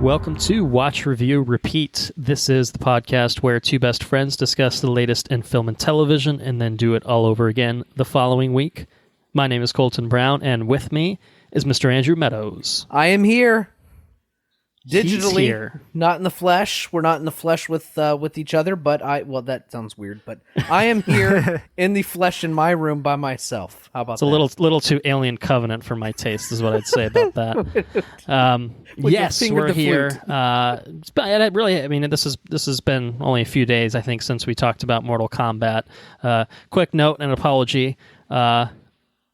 Welcome to Watch, Review, Repeat. This is the podcast where two best friends discuss the latest in film and television and then do it all over again the following week. My name is Colton Brown, and with me is Mr. Andrew Meadows. I am here. Digitally, He's here. Not in the flesh. We're not in the flesh with each other, but well, that sounds weird, but I am here in the flesh in my room by myself. How about that? It's a little too Alien Covenant for my taste, is what I'd say about that. Yes, we're here. This has been only a few days, I think, since we talked about Mortal Kombat. Quick note and apology.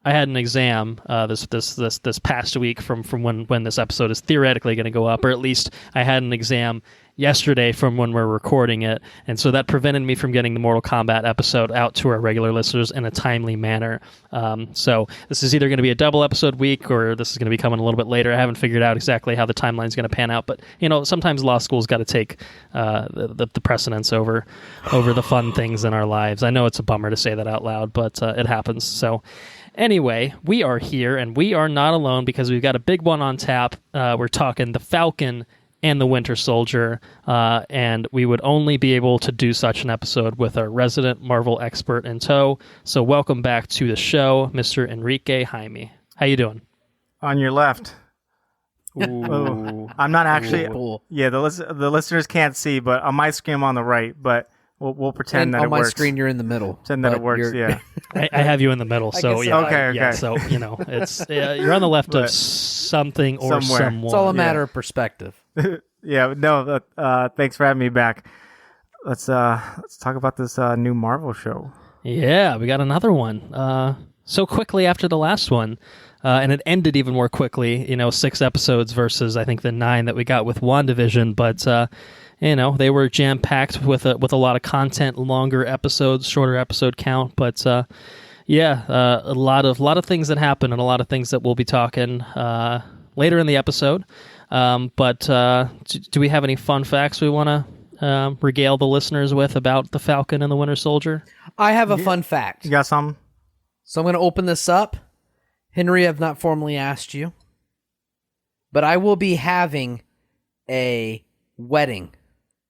I had an exam this past week from when this episode is theoretically going to go up, or at least I had an exam yesterday from when we're recording it, and so that prevented me from getting the Mortal Kombat episode out to our regular listeners in a timely manner. So this is either going to be a double episode week, or this is going to be coming a little bit later. I haven't figured out exactly how the timeline is going to pan out, but sometimes law school's got to take the precedence over the fun things in our lives. I know it's a bummer to say that out loud, but it happens. So anyway, we are here, and we are not alone because we've got a big one on tap. We're talking the Falcon and the Winter Soldier, and we would only be able to do such an episode with our resident Marvel expert in tow. So welcome back to the show, Mr. Henrique Jaime. How you doing? On your left. Ooh. I'm not actually... Cool. Yeah, the listeners can't see, but on my screen I'm on the right, but we'll pretend And that it on my works. screen, you're in the middle. Pretend that it works, yeah. I have you in the middle, so yeah. Okay. Yeah, so it's you're on the left of something or Somewhere. someone. It's all a matter of perspective. Yeah, no, thanks for having me back. Let's talk about this new Marvel show. Yeah, we got another one. So quickly after the last one, and it ended even more quickly. 6 episodes versus I think the 9 that we got with WandaVision. But they were jam packed with a lot of content, longer episodes, shorter episode count. But a lot of things that happened, and a lot of things that we'll be talking later in the episode. But do we have any fun facts we want to regale the listeners with about the Falcon and the Winter Soldier? I have a fun fact. You got some? So I'm going to open this up. Henry, I've not formally asked you, but I will be having a wedding.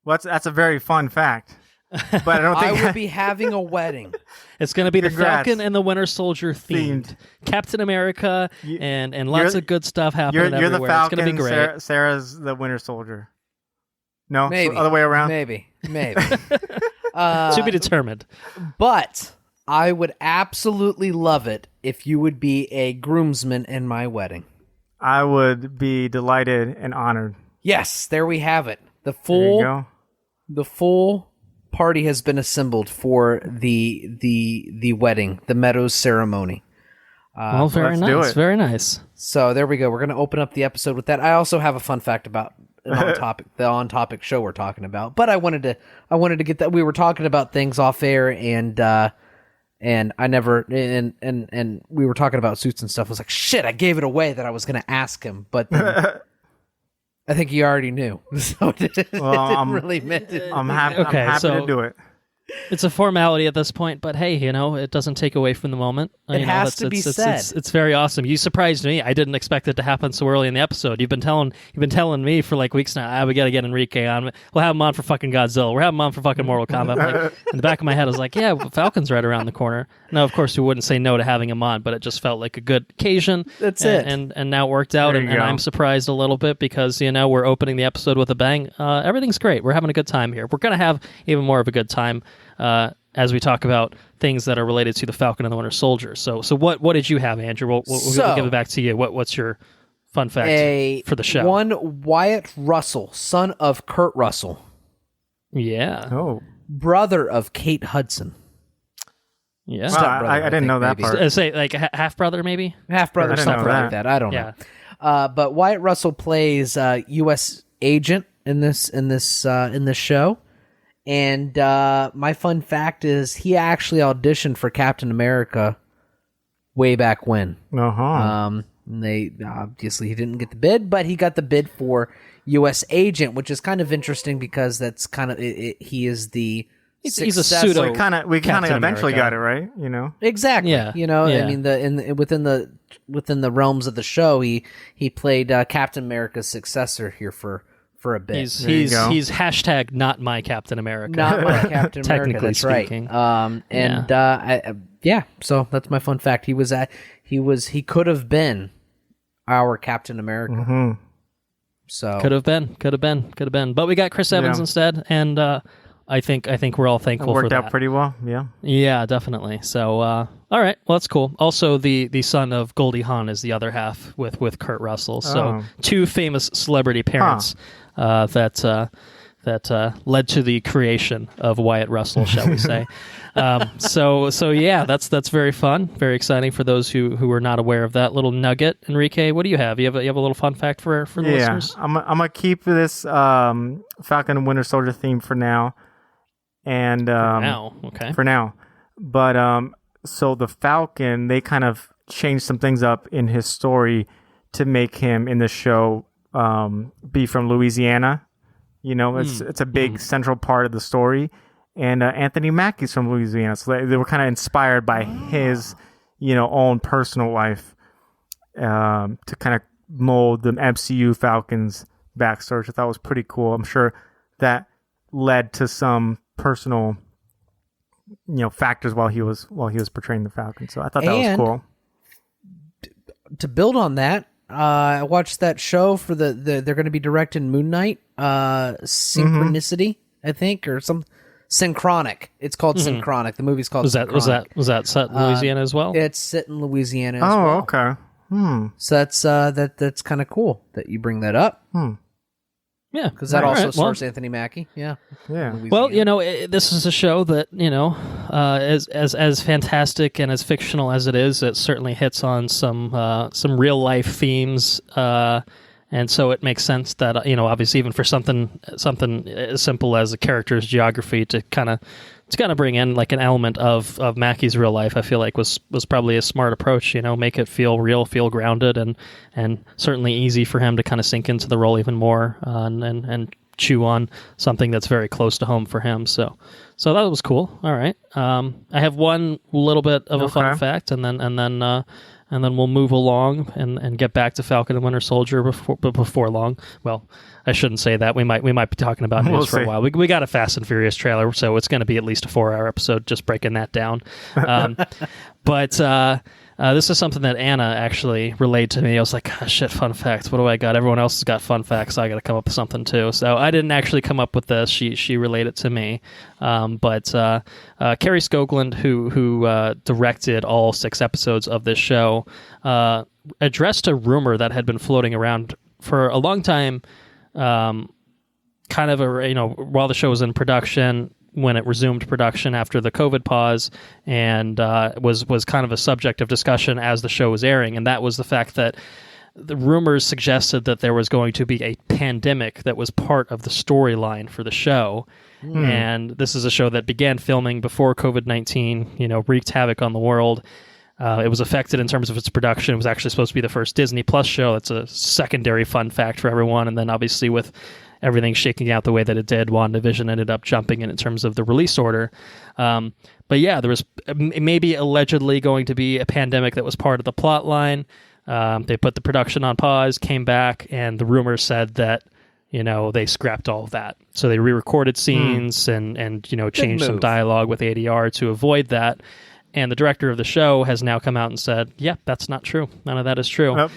Well, that's a very fun fact. But I don't think I will be having a wedding. It's going to be Congrats. the Falcon and the Winter Soldier themed. Captain America and lots of good stuff happening you're everywhere. the Falcon, it's going to be great. Sarah's the Winter Soldier. No? Maybe. So other way around? Maybe. To be determined. But I would absolutely love it if you would be a groomsman in my wedding. I would be delighted and honored. Yes, there we have it. There you go. The full party has been assembled for the wedding, the Meadows ceremony. Well, very let's do nice. it. Very nice. So there we go. We're going to open up the episode with that. I also have a fun fact about the on-topic show we're talking about. But I wanted to get that. We were talking about things off air, and I never and we were talking about suits and stuff. I was like, shit, I gave it away that I was going to ask him, but then I think he already knew. So it didn't really matter. I'm happy to do it. It's a formality at this point, but hey, it doesn't take away from the moment. It has to be said. It's very awesome. You surprised me. I didn't expect it to happen so early in the episode. You've been telling me for like weeks now. We got to get Henrique on. We'll have him on for fucking Godzilla. We're having him on for fucking Mortal Kombat. Like, in the back of my head, I was like, yeah, Falcon's right around the corner. Now, of course, we wouldn't say no to having him on, but it just felt like a good occasion. That's it. And now it worked out, and I'm surprised a little bit because we're opening the episode with a bang. Everything's great. We're having a good time here. We're gonna have even more of a good time as we talk about things that are related to the Falcon and the Winter Soldier. So what did you have, Andrew? We'll give it back to you. What's your fun fact for the show? One Wyatt Russell, son of Kurt Russell. Yeah. Oh. Brother of Kate Hudson. Yeah. Wow, I didn't know that part. Say like half brother, maybe half brother, something like that. I don't know. But Wyatt Russell plays U.S. agent in this show. And my fun fact is he actually auditioned for Captain America way back when. They obviously he didn't get the bid, but he got the bid for U.S. agent, which is kind of interesting because that's kind of he is the he's a pseudo. We kind of eventually got it right, Exactly. Yeah. I mean, within the realms of the show, he played Captain America's successor here for for a bit. He's hashtag not my Captain America. Not my Captain America. Technically That's speaking. Right. So that's my fun fact. He could have been our Captain America. Mm-hmm. So could have been. But we got Chris Evans instead, and I think we're all thankful for that. Worked out pretty well. Yeah. Yeah, definitely. So all right, well that's cool. Also, the son of Goldie Hawn is the other half with Kurt Russell. So two famous celebrity parents that led to the creation of Wyatt Russell, shall we say? So yeah, that's very fun, very exciting for those who are not aware of that little nugget. Enrique, what do you have? You have a little fun fact for the listeners? I'm gonna keep this Falcon and Winter Soldier theme for now, and for now. But so the Falcon, they kind of changed some things up in his story to make him in the show be from Louisiana. You know, it's a big central part of the story. And Anthony Mackie's from Louisiana, so they were kind of inspired by his, own personal life to kind of mold the MCU Falcon's backstory, which I thought was pretty cool. I'm sure that led to some personal, factors while he was portraying the Falcon. So I thought that was cool. To build on that, I watched that show for they're going to be directing Moon Knight, Synchronicity, I think, or some Synchronic. It's called Synchronic. The movie's called Synchronic. Was that set in Louisiana as well? It's set in Louisiana as well. Oh, okay. So that's kind of cool that you bring that up. Yeah, because that also stars Anthony Mackie. Yeah. Well, this is a show that as fantastic and as fictional as it is, it certainly hits on some real life themes, and so it makes sense that obviously even for something as simple as a character's geography to kind of bring in like an element of Mackie's real life, I feel like was probably a smart approach. Make it feel real, feel grounded, and certainly easy for him to kind of sink into the role even more, and chew on something that's very close to home for him. So that was cool. All right, I have one little bit of a fun fact, and then we'll move along and get back to Falcon and Winter Soldier before long. Well, I shouldn't say that. We might be talking about news for a while. We got a Fast and Furious trailer, so it's going to be at least a 4-hour episode just breaking that down. But this is something that Anna actually relayed to me. I was like, oh, shit, fun facts. What do I got? Everyone else has got fun facts. So I got to come up with something too. So I didn't actually come up with this. She relayed it to me. But Carrie Skoglund, who directed all 6 episodes of this show, addressed a rumor that had been floating around for a long time, kind of while the show was in production, when it resumed production after the COVID pause, and was kind of a subject of discussion as the show was airing, and that was the fact that the rumors suggested that there was going to be a pandemic that was part of the storyline for the show. And this is a show that began filming before COVID-19, wreaked havoc on the world. It was affected in terms of its production. It was actually supposed to be the first Disney Plus show. That's a secondary fun fact for everyone. And then obviously with everything shaking out the way that it did, WandaVision ended up jumping in terms of the release order. But yeah, there was maybe allegedly going to be a pandemic that was part of the plot line. They put the production on pause, came back, and the rumors said that they scrapped all of that. So they re-recorded scenes and changed some dialogue with ADR to avoid that. And the director of the show has now come out and said, yeah, that's not true. None of that is true.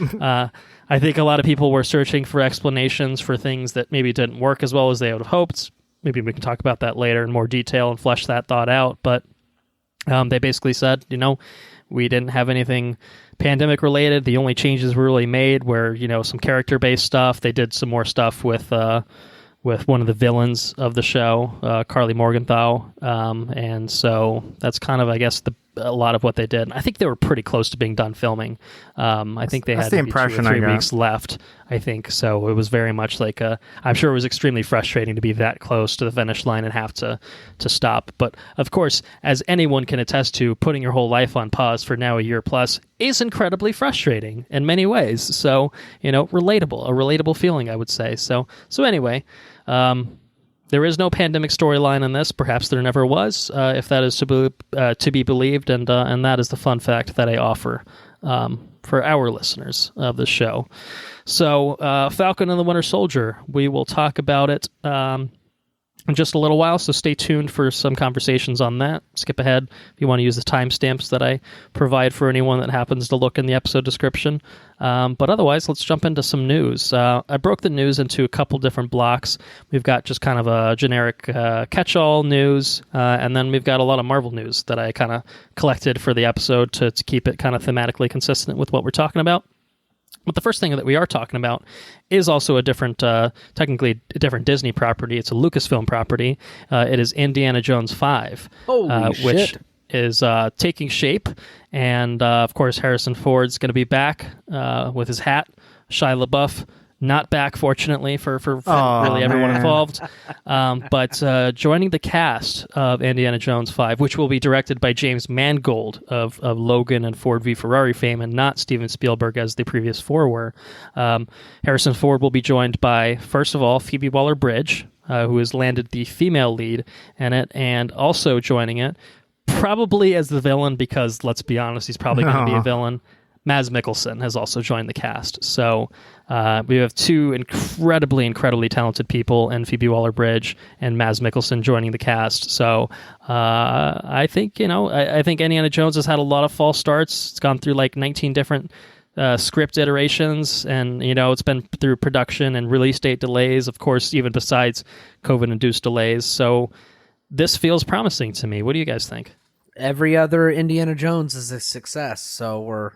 I think a lot of people were searching for explanations for things that maybe didn't work as well as they would have hoped. Maybe we can talk about that later in more detail and flesh that thought out. But they basically said, we didn't have anything pandemic related. The only changes were really made were, some character-based stuff. They did some more stuff with one of the villains of the show, Carly Morgenthau. And so that's kind of, I guess, a lot of what they did. I think they were pretty close to being done filming. I think they had maybe 2 or 3 weeks left, I think. So it was very much like I'm sure it was extremely frustrating to be that close to the finish line and have to stop. But of course, as anyone can attest to, putting your whole life on pause for now a year plus is incredibly frustrating in many ways. So, a relatable feeling, I would say. So anyway, there is no pandemic storyline in this. Perhaps there never was, if that is to be believed, and that is the fun fact that I offer for our listeners of the show. So, Falcon and the Winter Soldier, we will talk about it in just a little while, so stay tuned for some conversations on that. Skip ahead if you want to use the timestamps that I provide for anyone that happens to look in the episode description. But otherwise, let's jump into some news. I broke the news into a couple different blocks. We've got just kind of a generic catch-all news, and then we've got a lot of Marvel news that I kind of collected for the episode to keep it kind of thematically consistent with what we're talking about. But the first thing that we are talking about is also a different, technically a different Disney property. It's a Lucasfilm property. It is Indiana Jones 5, which is taking shape. And, of course, Harrison Ford's going to be back with his hat. Shia LaBeouf, not back, fortunately, for really everyone involved. But joining the cast of Indiana Jones 5, which will be directed by James Mangold of Logan and Ford v. Ferrari fame, and not Steven Spielberg as the previous four were. Harrison Ford will be joined by, first of all, Phoebe Waller-Bridge, who has landed the female lead in it, and also joining it, probably as the villain, because, let's be honest, he's probably going to be a villain, Mads Mikkelsen has also joined the cast. So we have two incredibly talented people in Phoebe Waller-Bridge and Mads Mikkelsen joining the cast. So I think, I think Indiana Jones has had a lot of false starts. It's gone through like 19 different script iterations, and, it's been through production and release date delays, of course, even besides COVID-induced delays. So this feels promising to me. What do you guys think? Every other Indiana Jones is a success, so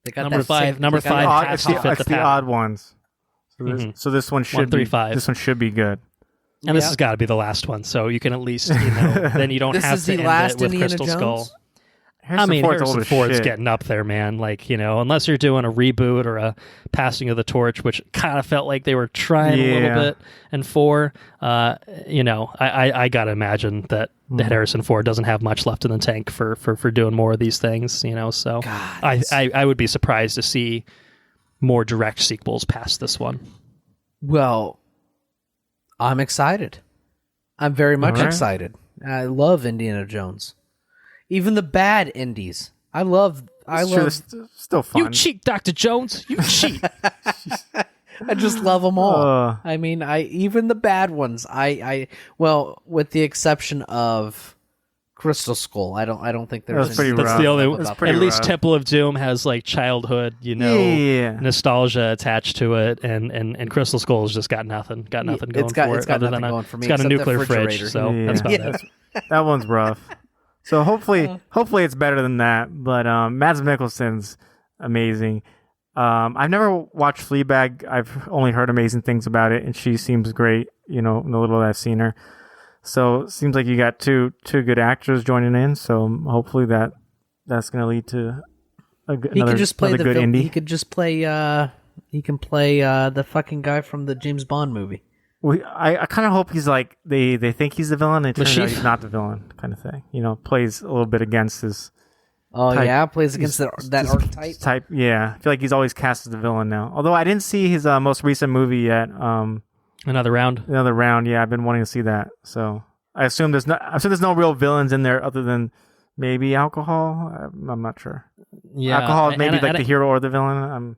they got number five. Number five has to fit the odd ones. So this one should be. This one should be good. And this has got to be the last one, so you can at least, then you don't have to end it with Crystal Skull. Harrison Ford's getting up there, man. Like, unless you're doing a reboot or a passing of the torch, which kind of felt like they were trying a little bit. And I gotta imagine that Harrison Ford doesn't have much left in the tank for doing more of these things. So God, I would be surprised to see more direct sequels past this one. Well, I'm excited. I'm very much excited. I love Indiana Jones. Even the bad indies. I love still fun. You cheat, Dr. Jones. You cheat. I just love them all. Even the bad ones. Well, with the exception of Crystal Skull, I don't think there's. That's pretty rough. That's the only. At least Temple of Doom has like childhood, nostalgia attached to it, and Crystal Skull's just got nothing. Got nothing going for it. It's got nothing going for me. It's got a nuclear fridge, so that's about it. That one's rough. So hopefully it's better than that. But Mads Mikkelsen's amazing. I've never watched Fleabag. I've only heard amazing things about it, and she seems great. In the little that I've seen her. So it seems like you got two good actors joining in. So hopefully that's going to lead to another good indie. He could just play. He can play the fucking guy from the James Bond movie. I kind of hope he's like they think he's the villain, and it turns out he's not the villain, kind of thing. plays a little bit against his. Oh type. Plays against that archetype. Type, yeah. I feel like he's always cast as the villain now. Although I didn't see his most recent movie yet. Another Round. Yeah. I've been wanting to see that. So I assume there's no real villains in there other than maybe alcohol. I'm not sure. Yeah, alcohol is maybe the hero or the villain.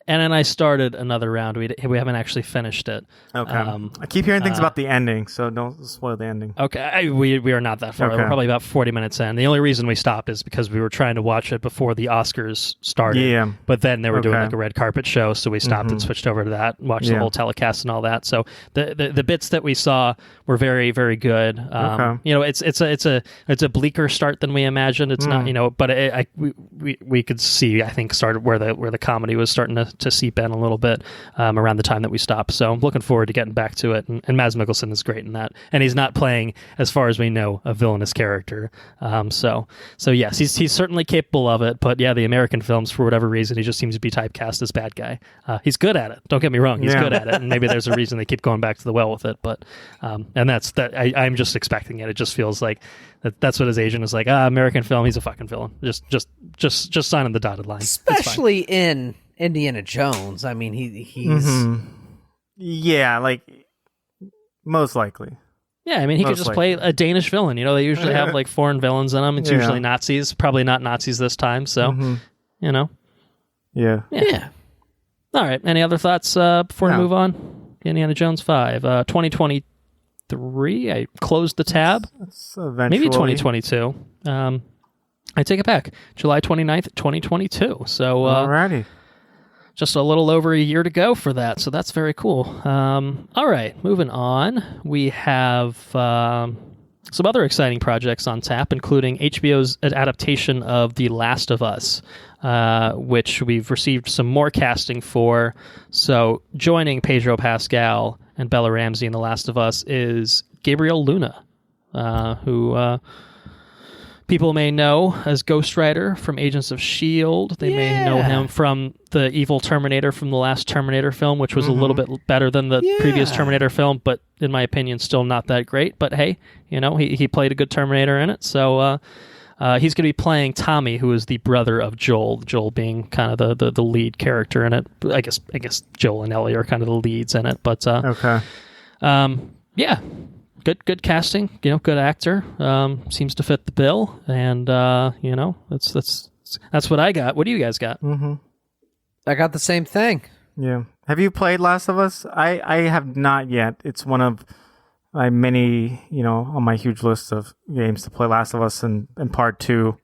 And then I started Another Round. We haven't actually finished it. Okay. I keep hearing things about the ending, so don't spoil the ending. Okay. We are not that far. Okay. We're probably about 40 minutes in. The only reason we stopped is because we were trying to watch it before the Oscars started. Yeah. But then they were doing like a red carpet show, so we stopped and switched over to that, watched the whole telecast and all that. So the bits that we saw were very, very good. It's a bleaker start than we imagined. It's not, but we could see, I think, started where the comedy was starting to seep in a little bit around the time that we stopped. So I'm looking forward to getting back to it. And Mads Mikkelsen is great in that. And he's not playing, as far as we know, a villainous character. So yes, he's certainly capable of it. But yeah, the American films, for whatever reason, he just seems to be typecast as bad guy. He's good at it. Don't get me wrong. He's good at it. And maybe there's a reason they keep going back to the well with it. But and that's that. I'm just expecting it. It just feels like that's what his agent is like. American film, he's a fucking villain. Just sign on the dotted line. Especially in Indiana Jones. He's yeah, like most likely. Yeah, I mean, he could just play a Danish villain. You know, they usually have like foreign villains in them. It's usually Nazis. Probably not Nazis this time. So, you know. Yeah. All right. Any other thoughts before we move on? Indiana Jones 5. 2023. I closed the tab. Maybe 2022. I take it back. July 29th, 2022. So, alrighty. Just a little over a year to go for that, so that's very cool. All right, moving on. We have some other exciting projects on tap, including HBO's adaptation of The Last of Us, which we've received some more casting for. So joining Pedro Pascal and Bella Ramsey in The Last of Us is Gabriel Luna, who... people may know as Ghost Rider from Agents of S.H.I.E.L.D. They may know him from the evil Terminator from the last Terminator film, which was a little bit better than the previous Terminator film, but in my opinion, still not that great. But hey, you know, he played a good Terminator in it. So he's going to be playing Tommy, who is the brother of Joel, Joel being kind of the lead character in it. I guess Joel and Ellie are kind of the leads in it. But yeah. Good casting, you know, good actor. Seems to fit the bill, and you know, that's what I got. What do you guys got? I got the same thing. Yeah. Have you played Last of Us? I have not yet. It's one of my many, you know, on my huge list of games to play. Last of Us and part 2.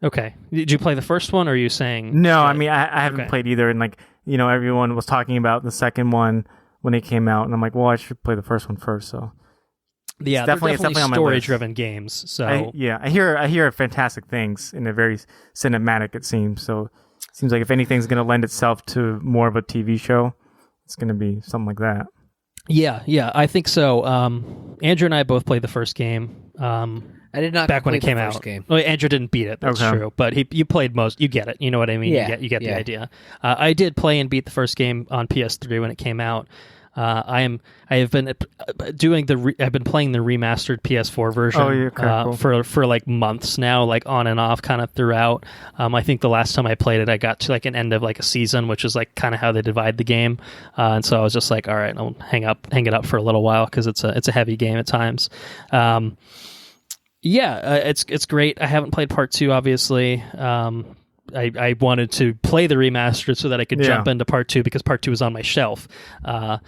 Okay. Did you play the first one, or are you saying? No, I mean I haven't played either, and like, you know, everyone was talking about the second one when it came out, and I'm like, well, I should play the first one first. So. Yeah, it's definitely story-driven games. So I hear fantastic things, and they're very cinematic. It seems so. It seems like if anything's going to lend itself to more of a TV show, it's going to be something like that. Yeah, I think so. Andrew and I both played the first game. I did not back when it came out. Well, Andrew didn't beat it. That's true, but you played most. You get it. You know what I mean? Yeah, you get the idea. I did play and beat the first game on PS3 when it came out. I've been playing the remastered PS4 version cool. for like months now, like on and off, kind of throughout. I think the last time I played it, I got to like an end of like a season, which is like kind of how they divide the game. And so I was just like, all right, I'll hang it up for a little while because it's a heavy game at times. It's great. I haven't played part 2, obviously. I wanted to play the remastered so that I could jump into part 2 because part 2 is on my shelf. So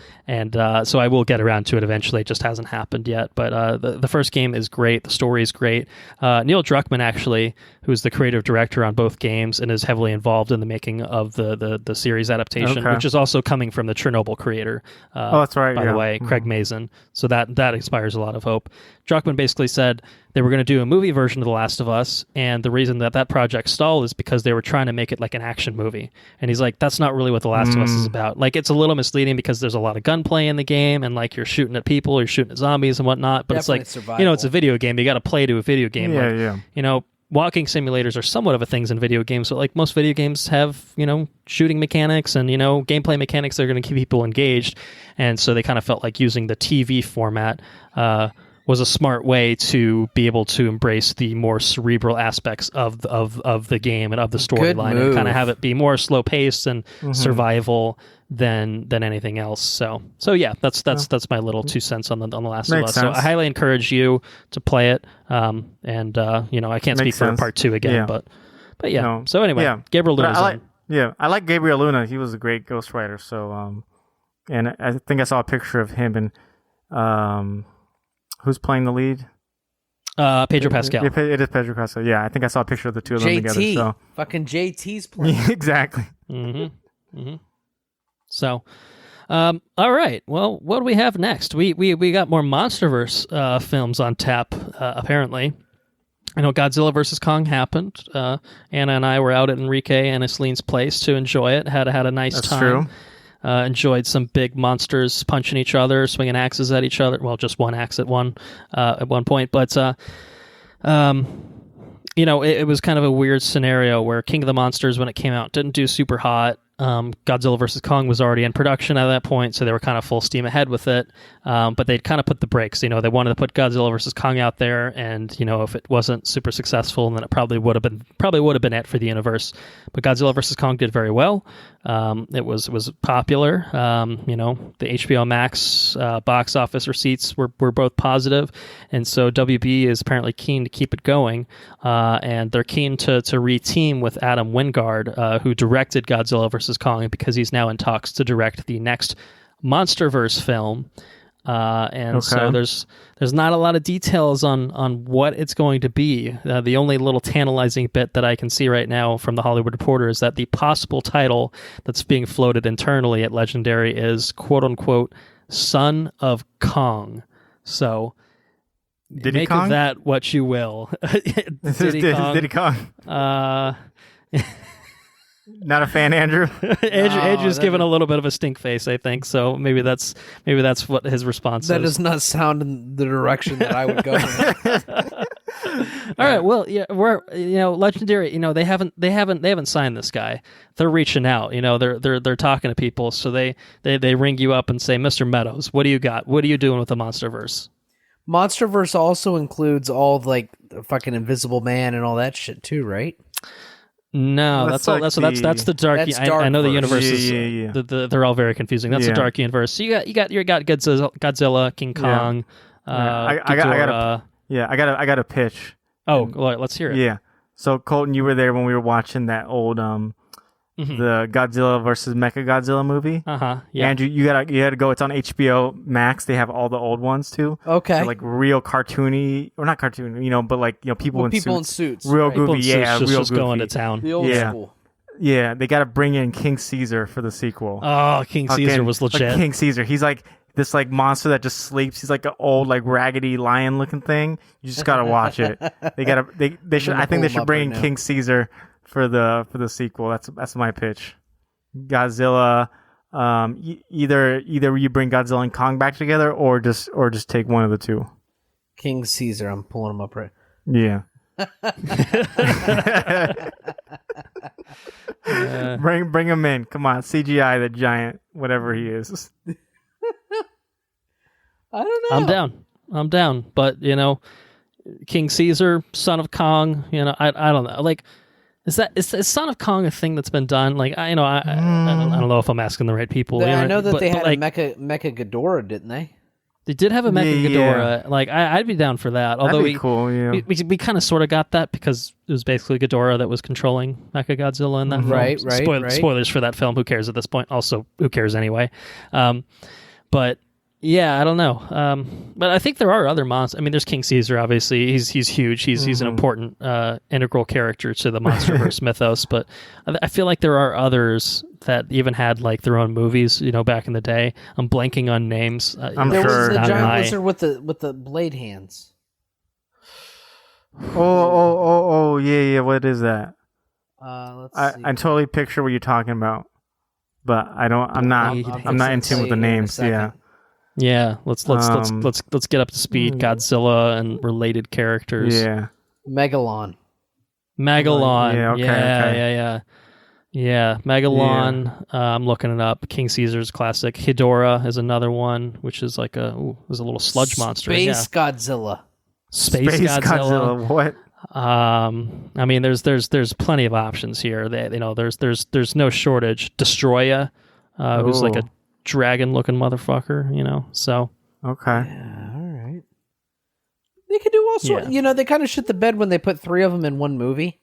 I will get around to it eventually. It just hasn't happened yet. But the first game is great. The story is great. Neil Druckmann, actually, who's the creative director on both games and is heavily involved in the making of the series adaptation, which is also coming from the Chernobyl creator. That's right. By the way, Craig Mazin. So that inspires a lot of hope. Druckmann basically said they were going to do a movie version of The Last of Us, and the reason that project stalled is because they were trying to make it like an action movie. And he's like, that's not really what The Last of Us is about. Like, it's a little misleading because there's a lot of gunplay in the game, and like you're shooting at people, you're shooting at zombies and whatnot, but definitely it's like, survival. You know, it's a video game. You got to play to a video game. You know, walking simulators are somewhat of a thing in video games, but like most video games have, you know, shooting mechanics and, you know, gameplay mechanics that are going to keep people engaged. And so they kind of felt like using the TV format was a smart way to be able to embrace the more cerebral aspects of the game and of the storyline, and kind of have it be more slow paced and survival than anything else. So yeah, that's my little 2 cents on the Last of Us. So I highly encourage you to play it. And you know, I can't speak for part 2 again, but yeah. No. So anyway, Gabriel Luna. I like Gabriel Luna. He was a great Ghost Rider. So and I think I saw a picture of him and who's playing the lead? Pedro Pascal. It is Pedro Pascal. Yeah, I think I saw a picture of the two of them together. So fucking JT's playing. Exactly. So, all right. Well, what do we have next? We got more MonsterVerse films on tap. Apparently, I know Godzilla vs. Kong happened. Anna and I were out at Henrique and Aslene's place to enjoy it. Had a nice That's time. True. Enjoyed some big monsters punching each other, swinging axes at each other. Well, just one axe at one point. But, you know, it was kind of a weird scenario where King of the Monsters, when it came out, didn't do super hot. Godzilla vs. Kong was already in production at that point, so they were kind of full steam ahead with it. But they'd kind of put the brakes. They wanted to put Godzilla vs. Kong out there, and if it wasn't super successful, then it probably would have been it for the universe. But Godzilla vs. Kong did very well. It was popular. The HBO Max box office receipts were both positive, and so WB is apparently keen to keep it going, and they're keen to re-team with Adam Wingard, who directed Godzilla vs. Kong, because he's now in talks to direct the next MonsterVerse film. So there's not a lot of details on what it's going to be. The only little tantalizing bit that I can see right now from the Hollywood Reporter is that the possible title that's being floated internally at Legendary is "quote unquote" Son of Kong. So make of that what you will. Diddy Kong. Not a fan, Andrew. Andrew's given a little bit of a stink face, I think. So maybe that's what his response is. That does not sound in the direction that I would go in. All right. Well, yeah, we're Legendary. They haven't signed this guy. They're reaching out. They're talking to people. So they ring you up and say, "Mr. Meadows, what do you got? What are you doing with the MonsterVerse?" MonsterVerse also includes all the fucking Invisible Man and all that shit too, right? No, that's the dark. I know the universe is. Yeah. They're all very confusing. That's the dark universe. So you got Godzilla, King Kong. I got a pitch. Oh, let's hear it. Yeah. So Colton, you were there when we were watching that old the Godzilla versus Mechagodzilla movie. Yeah. Andrew, you gotta go. It's on HBO Max. They have all the old ones too. Okay. They're real cartoony, or not cartoony, but people in suits. right. Real goofy, real goofy. Going to town. The old school. Yeah, they got to bring in King Caesar for the sequel. Oh, King Caesar was legit. King Caesar, he's this monster that just sleeps. He's an old raggedy lion looking thing. You just gotta watch it. They should. I think they should bring in King Caesar for the sequel. That's my pitch. Godzilla. Either you bring Godzilla and Kong back together, or just take one of the two. King Caesar. I'm pulling him up right. Yeah. Bring him in. Come on, CGI the giant, whatever he is. I don't know. I'm down. But King Caesar, Son of Kong. I don't know. Is Son of Kong a thing that's been done? I don't know if I'm asking the right people. I know that they had a Mecha Ghidorah, didn't they? They did have a Mecha Ghidorah. I'd be down for that. Although that'd be cool. Yeah. We kind of sort of got that because it was basically Ghidorah that was controlling Mechagodzilla in that film. Right. Spoilers for that film. Who cares at this point? Also, who cares anyway? But yeah, I don't know. But I think there are other monsters. I mean, there's King Caesar. Obviously, he's huge. He's an important integral character to the MonsterVerse mythos. But I feel like there are others that even had their own movies. Back in the day. I'm blanking on names. I'm there sure. was the giant lizard with the blade hands. Oh, yeah. What is that? Let's see. I totally picture what you're talking about, but I'm not in tune with the names. Yeah. Yeah, let's get up to speed. Godzilla and related characters. Yeah. Megalon. Yeah. Okay. Yeah. Megalon. Yeah. I'm looking it up. King Caesar's classic. Ghidorah is another one, which is a little sludge monster. Space Godzilla. Space Godzilla. What? I mean, there's plenty of options here. There's no shortage. Destroya, who's a dragon-looking motherfucker, so. Okay. Yeah, all right. They could do all sorts. They kind of shit the bed when they put three of them in one movie.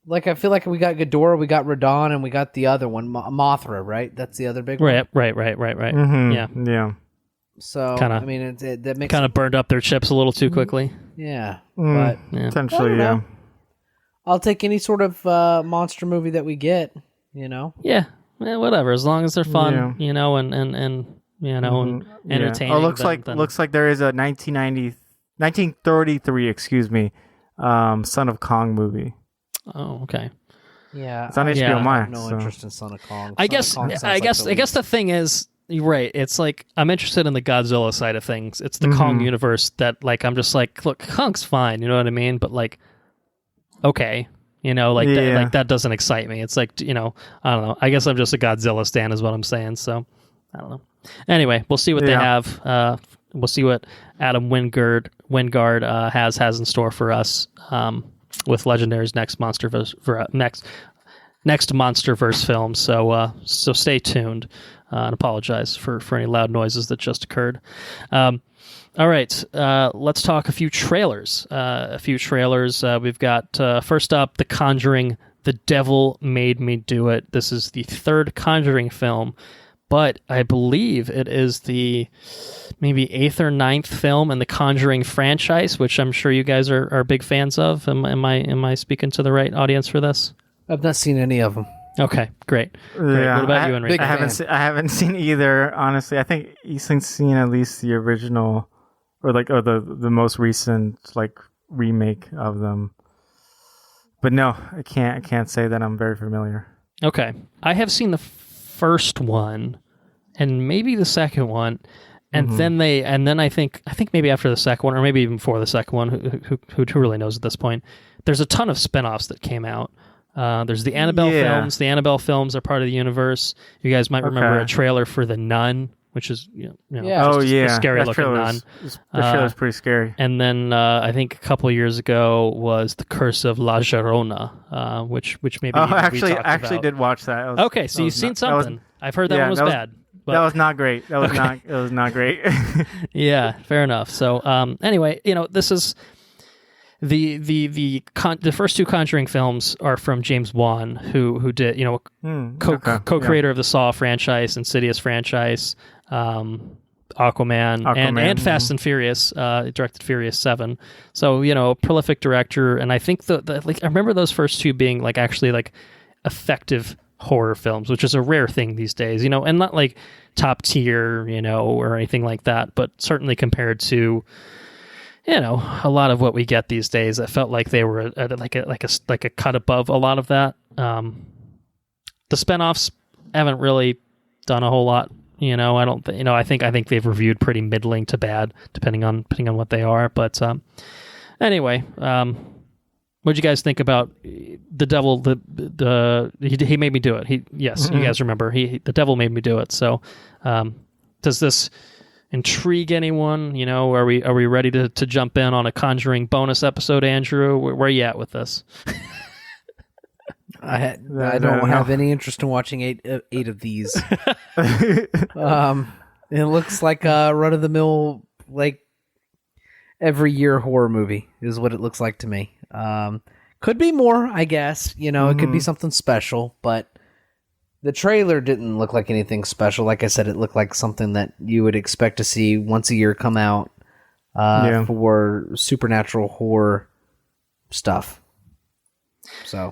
I feel like we got Ghidorah, we got Radon, and we got the other one, Mothra, right? That's the other big one. Right. Mm-hmm. Yeah. So, kinda, I mean, that makes... Kind of burned up their chips a little too quickly. Yeah, but... Potentially, yeah. I'll take any sort of monster movie that we get, Yeah. Whatever, as long as they're fun, and entertaining. Oh, looks like there is a 1933, Son of Kong movie. Oh, okay. Yeah, it's on HBO Max. I have no interest in Son of Kong. I guess the thing is, you're right. It's I'm interested in the Godzilla side of things. It's the Kong universe that I'm just look, Kong's fine. You know what I mean? But okay. like that doesn't excite me. It's like, I don't know. I guess I'm just a Godzilla stan is what I'm saying. So I don't know. Anyway, we'll see what they have. We'll see what Adam Wingard has in store for us with Legendary's next next MonsterVerse film. So stay tuned. And apologize for any loud noises that just occurred. All right, let's talk a few trailers. We've got, first up, The Conjuring, The Devil Made Me Do It. This is the third Conjuring film, but I believe it is the maybe 8th or 9th film in the Conjuring franchise, which I'm sure you guys are big fans of. Am I speaking to the right audience for this? I've not seen any of them. Okay, great. Yeah, what about you, Henrique? I haven't seen either, honestly. I think you've seen at least the original or the most recent remake of them. But no, I can't say that I'm very familiar. Okay. I have seen the first one and maybe the second one, and then I think maybe after the second one, or maybe even before the second one, who really knows at this point, there's a ton of spin-offs that came out. There's the Annabelle films. The Annabelle films are part of the universe. You guys might remember a trailer for The Nun, which is a scary looking nun. The trailer's pretty scary. And then I think a couple of years ago was The Curse of La Llorona, which maybe I actually did watch that. Okay, so you've seen something. I've heard that one was bad. But that was not great. It was not great. Yeah, fair enough. So anyway, this is. The first two Conjuring films are from James Wan, who did co-creator of the Saw franchise, Insidious franchise, Aquaman, and Fast and Furious. Directed Furious 7. So prolific director, and I think I remember those first two being actually effective horror films, which is a rare thing these days. And not top tier, or anything like that, but certainly compared to. A lot of what we get these days, I felt like they were like a cut above a lot of that. The spinoffs haven't really done a whole lot. I don't. I think they've reviewed pretty middling to bad, depending on what they are. But anyway, what'd you guys think about the devil? He made me do it. You guys remember the devil made me do it. So does this intrigue anyone? Are we ready to jump in on a Conjuring bonus episode, Andrew? Where are you at with this? I don't have any interest in watching eight of these. It looks like a run-of-the-mill, every year horror movie is what it looks like to me. Could be more, I guess. It could be something special, but the trailer didn't look like anything special. Like I said, it looked like something that you would expect to see once a year come out for supernatural horror stuff.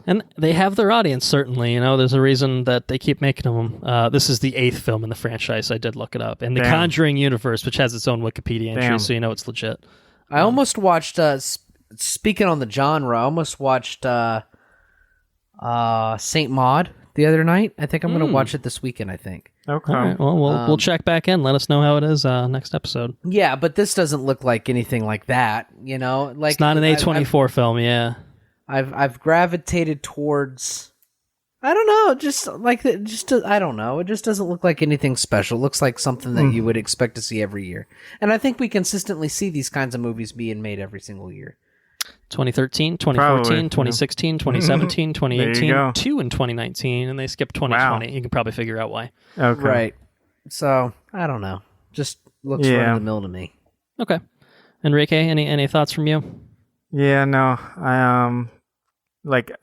And they have their audience, certainly. There's a reason that they keep making them. This is the 8th film in the franchise. I did look it up. And the Conjuring universe, which has its own Wikipedia entry, so it's legit. I almost watched, speaking on the genre, I almost watched Saint Maud the other night. I think I'm going to watch it this weekend, I think. Okay. All right. Well, we'll check back in. Let us know how it is next episode. Yeah, but this doesn't look like anything like that, It's not an A24 film, yeah. I've gravitated towards, I don't know, I don't know. It just doesn't look like anything special. It looks like something that you would expect to see every year. And I think we consistently see these kinds of movies being made every single year. 2013, 2014, 2016, 2017, 2018, 2 in 2019, and they skipped 2020. Wow. You can probably figure out why. Okay. Right. So, I don't know. Just looks run of the mill to me. Okay. Henrique, any thoughts from you? Yeah, no. I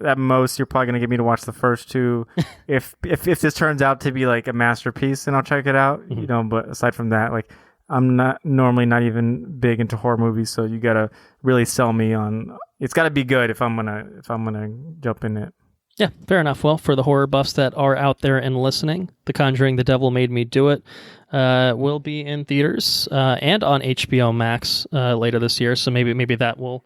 at most you're probably gonna get me to watch the first two. if this turns out to be a masterpiece, then I'll check it out. But aside from that, I'm not even big into horror movies, so you gotta really sell me on. It's gotta be good if I'm gonna jump in it. Yeah, fair enough. Well, for the horror buffs that are out there and listening, The Conjuring: The Devil Made Me Do It will be in theaters and on HBO Max later this year. So maybe that will.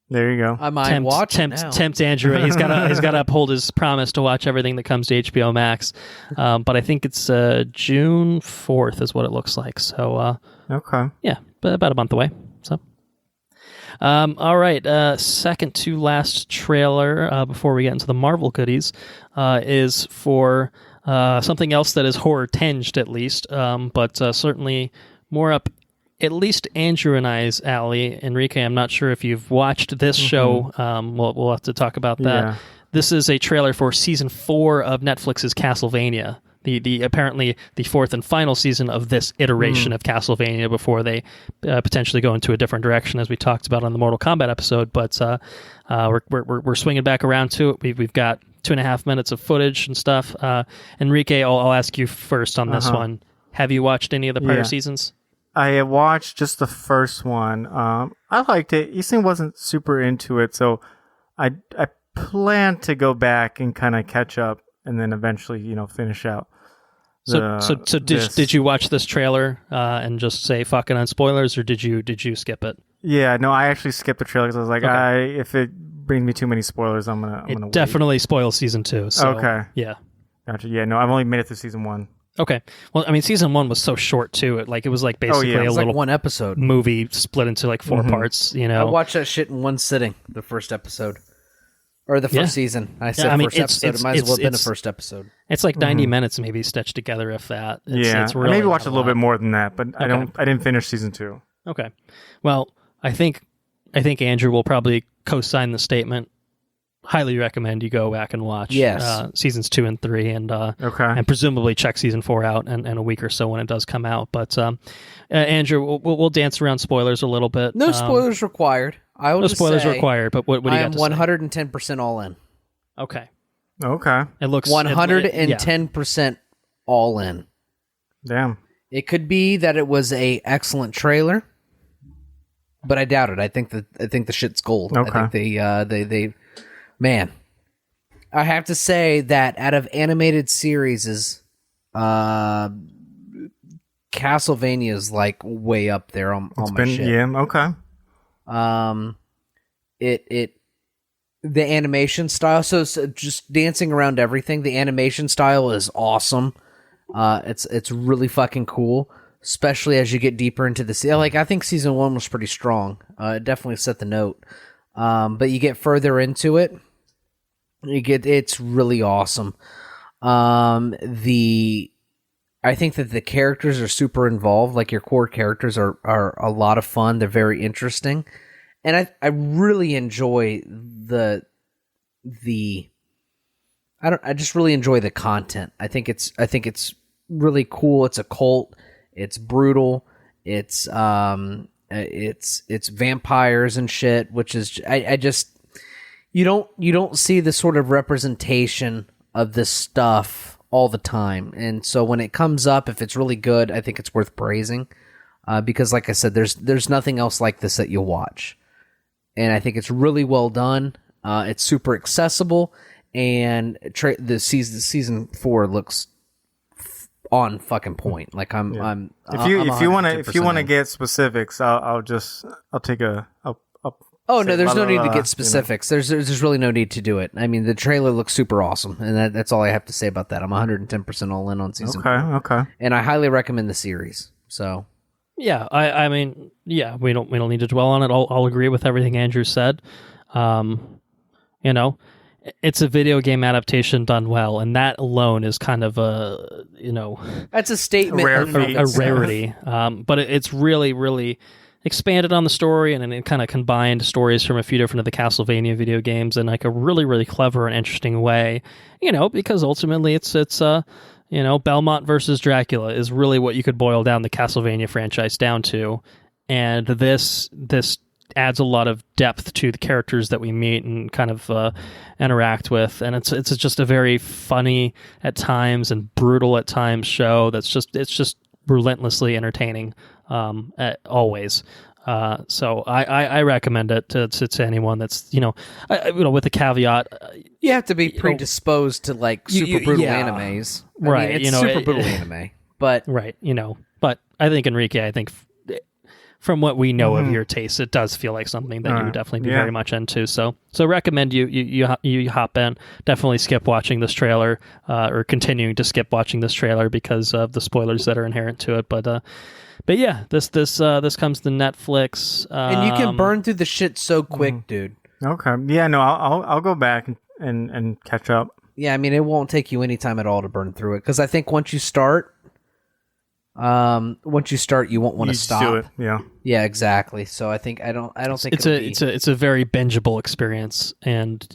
There you go. I might watch it now. Tempt Andrew. He's got to uphold his promise to watch everything that comes to HBO Max. But I think it's June 4th is what it looks like. So okay, yeah, but about a month away. So All right. Second to last trailer before we get into the Marvel goodies is for something else that is horror tinged, at least, but certainly more up at least Andrew and I's alley. Henrique, I'm not sure if you've watched this show. We'll have to talk about that. Yeah. This is a trailer for season 4 of Netflix's Castlevania. The apparently the 4th and final season of this iteration of Castlevania before they potentially go into a different direction, as we talked about on the Mortal Kombat episode. But we're swinging back around to it. We've got 2.5 minutes of footage and stuff. Henrique, I'll ask you first on this one. Have you watched any of the prior seasons? I watched just the first one. I liked it. Ethan wasn't super into it, so I plan to go back and kind of catch up, and then eventually, finish out. Did you watch this trailer and just say fucking on spoilers, or did you skip it? Yeah, no, I actually skipped the trailer because I was like, if it brings me too many spoilers, I'm gonna wait. Definitely spoils season 2. So, okay. Yeah. Gotcha. Yeah, no, I've only made it through season 1. Okay. Well, I mean, season 1 was so short too. It was like basically a little one episode movie split into like 4 parts. I watched that shit in one sitting. The first episode, or the first season. I said first episode. It might as well have been the first episode. It's like 90 minutes maybe stitched together, if that. It's really I maybe watched a little bit more than that, but I didn't finish season 2. Okay. Well, I think Andrew will probably co-sign the statement. Highly recommend you go back and watch seasons 2 and 3, and presumably check season 4 out in a week or so when it does come out. But Andrew, we'll dance around spoilers a little bit. No spoilers required. No spoilers required. But what do you got to say? I am 110% all in. Okay. It looks 110% all in. Damn. It could be that it was a excellent trailer, but I doubt it. I think the shit's gold. Okay. I think they man, I have to say that out of animated series, Castlevania is like way up there on my shit. Yeah, okay. The animation style. So just dancing around everything. The animation style is awesome. It's really fucking cool, especially as you get deeper into the I think season 1 was pretty strong. It definitely set the note. But you get further into it, it's really awesome. I think that the characters are super involved. Like your core characters are a lot of fun. They're very interesting, and I really enjoy I just really enjoy the content. I think it's really cool. It's a cult. It's brutal. It's vampires and shit, which is I just you don't see the sort of representation of this stuff all the time, and so when it comes up, if it's really good, I think it's worth praising, because like I said, there's nothing else like this that you'll watch, and I think it's really well done. It's super accessible, and the season 4 looks on fucking point. Like if you want to get specifics, I'll take a. Oh no, there's no need to get specifics. There's really no need to do it. I mean, the trailer looks super awesome, and that's all I have to say about that. I'm 110% all in on season 4. Okay. And I highly recommend the series. So. Yeah, I mean, yeah, we don't need to dwell on it. I'll agree with everything Andrew said. It's a video game adaptation done well, and that alone is kind of that's a statement, a rarity. But it's really, really expanded on the story, and it kind of combined stories from a few different of the Castlevania video games in like a really, really clever and interesting way. Because ultimately it's Belmont versus Dracula is really what you could boil down the Castlevania franchise down to, and this adds a lot of depth to the characters that we meet and kind of interact with, and it's just a very funny at times and brutal at times show it's just relentlessly entertaining always. So I recommend it to anyone that's with the caveat you have to be predisposed to like super brutal animes, right? It's super brutal anime, but right, but I think Henrique, from what we know of your taste, it does feel like something that you would definitely be very much into. So recommend you hop in. Definitely skip watching this trailer, or continuing to skip watching this trailer because of the spoilers that are inherent to it. But yeah, this comes to Netflix, and you can burn through the shit so quick, dude. Okay, yeah, no, I'll go back and catch up. Yeah, I mean, it won't take you any time at all to burn through it because I think once you start, you won't want to stop. Do it. Yeah, exactly. So I don't think it's a very bingeable experience, and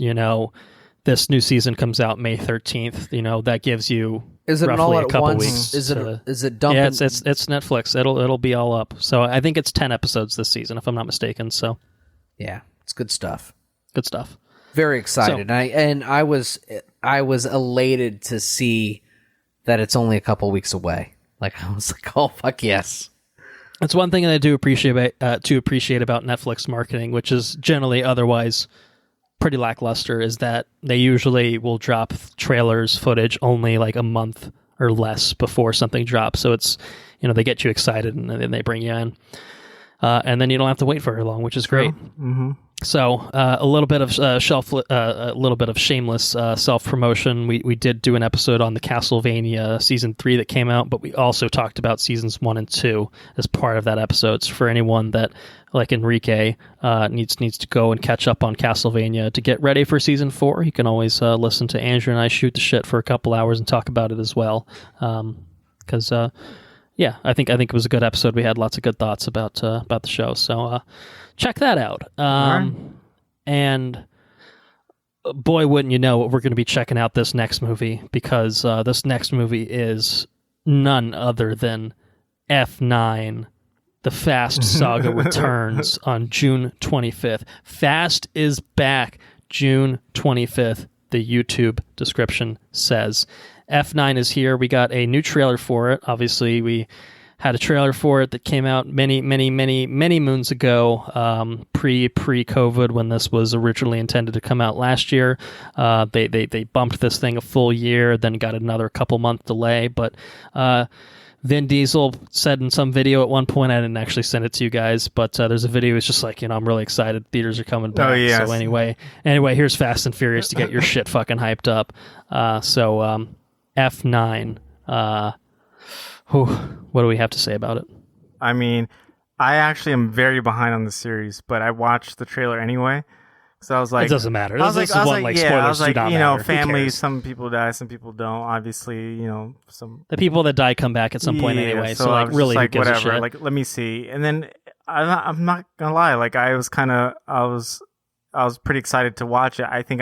this new season comes out May 13th. That gives you roughly a couple weeks. Is it dumping? Yeah, it's Netflix. It'll be all up. So I think it's 10 episodes this season, if I'm not mistaken. So yeah, it's good stuff. Good stuff. Very excited. So, I was elated to see that it's only a couple weeks away. Like I was like, oh fuck yes. That's one thing that I do appreciate about Netflix marketing, which is generally otherwise pretty lackluster, is that they usually will drop trailers footage only like a month or less before something drops. So it's they get you excited and then they bring you in, and then you don't have to wait for very long, which is great. Mm-hmm. So a little bit of shameless self promotion. We did do an episode on the Castlevania season 3 that came out, but we also talked about seasons 1 and 2 as part of that episode. So for anyone that, like Henrique, needs to go and catch up on Castlevania to get ready for season 4, you can always listen to Andrew and I shoot the shit for a couple hours and talk about it as well. Because yeah, I think it was a good episode. We had lots of good thoughts about the show. So check that out. And boy, wouldn't you know, we're going to be checking out this next movie, because this next movie is none other than F9. The Fast Saga returns on June 25th. Fast is back June 25th, the YouTube description says. F9 is here. We got a new trailer for it. Obviously, we had a trailer for it that came out many moons ago, pre-COVID, when this was originally intended to come out last year. They bumped this thing a full year, then got another couple-month delay. But Vin Diesel said in some video at one point, I didn't actually send it to you guys, but there's a video. It's just like, I'm really excited. Theaters are coming back. Oh, yes. So anyway, here's Fast and Furious to get your shit fucking hyped up. So F9. What do we have to say about it? I mean, I actually am very behind on the series, but I watched the trailer anyway. So I was like, it doesn't matter. Spoilers do not matter. Family, some people die, some people don't. Obviously, some the people that die come back at some point anyway. So like, really, like, who gives whatever. a shit? Like, let me see. And then I'm not gonna lie. Like, I was pretty excited to watch it. I think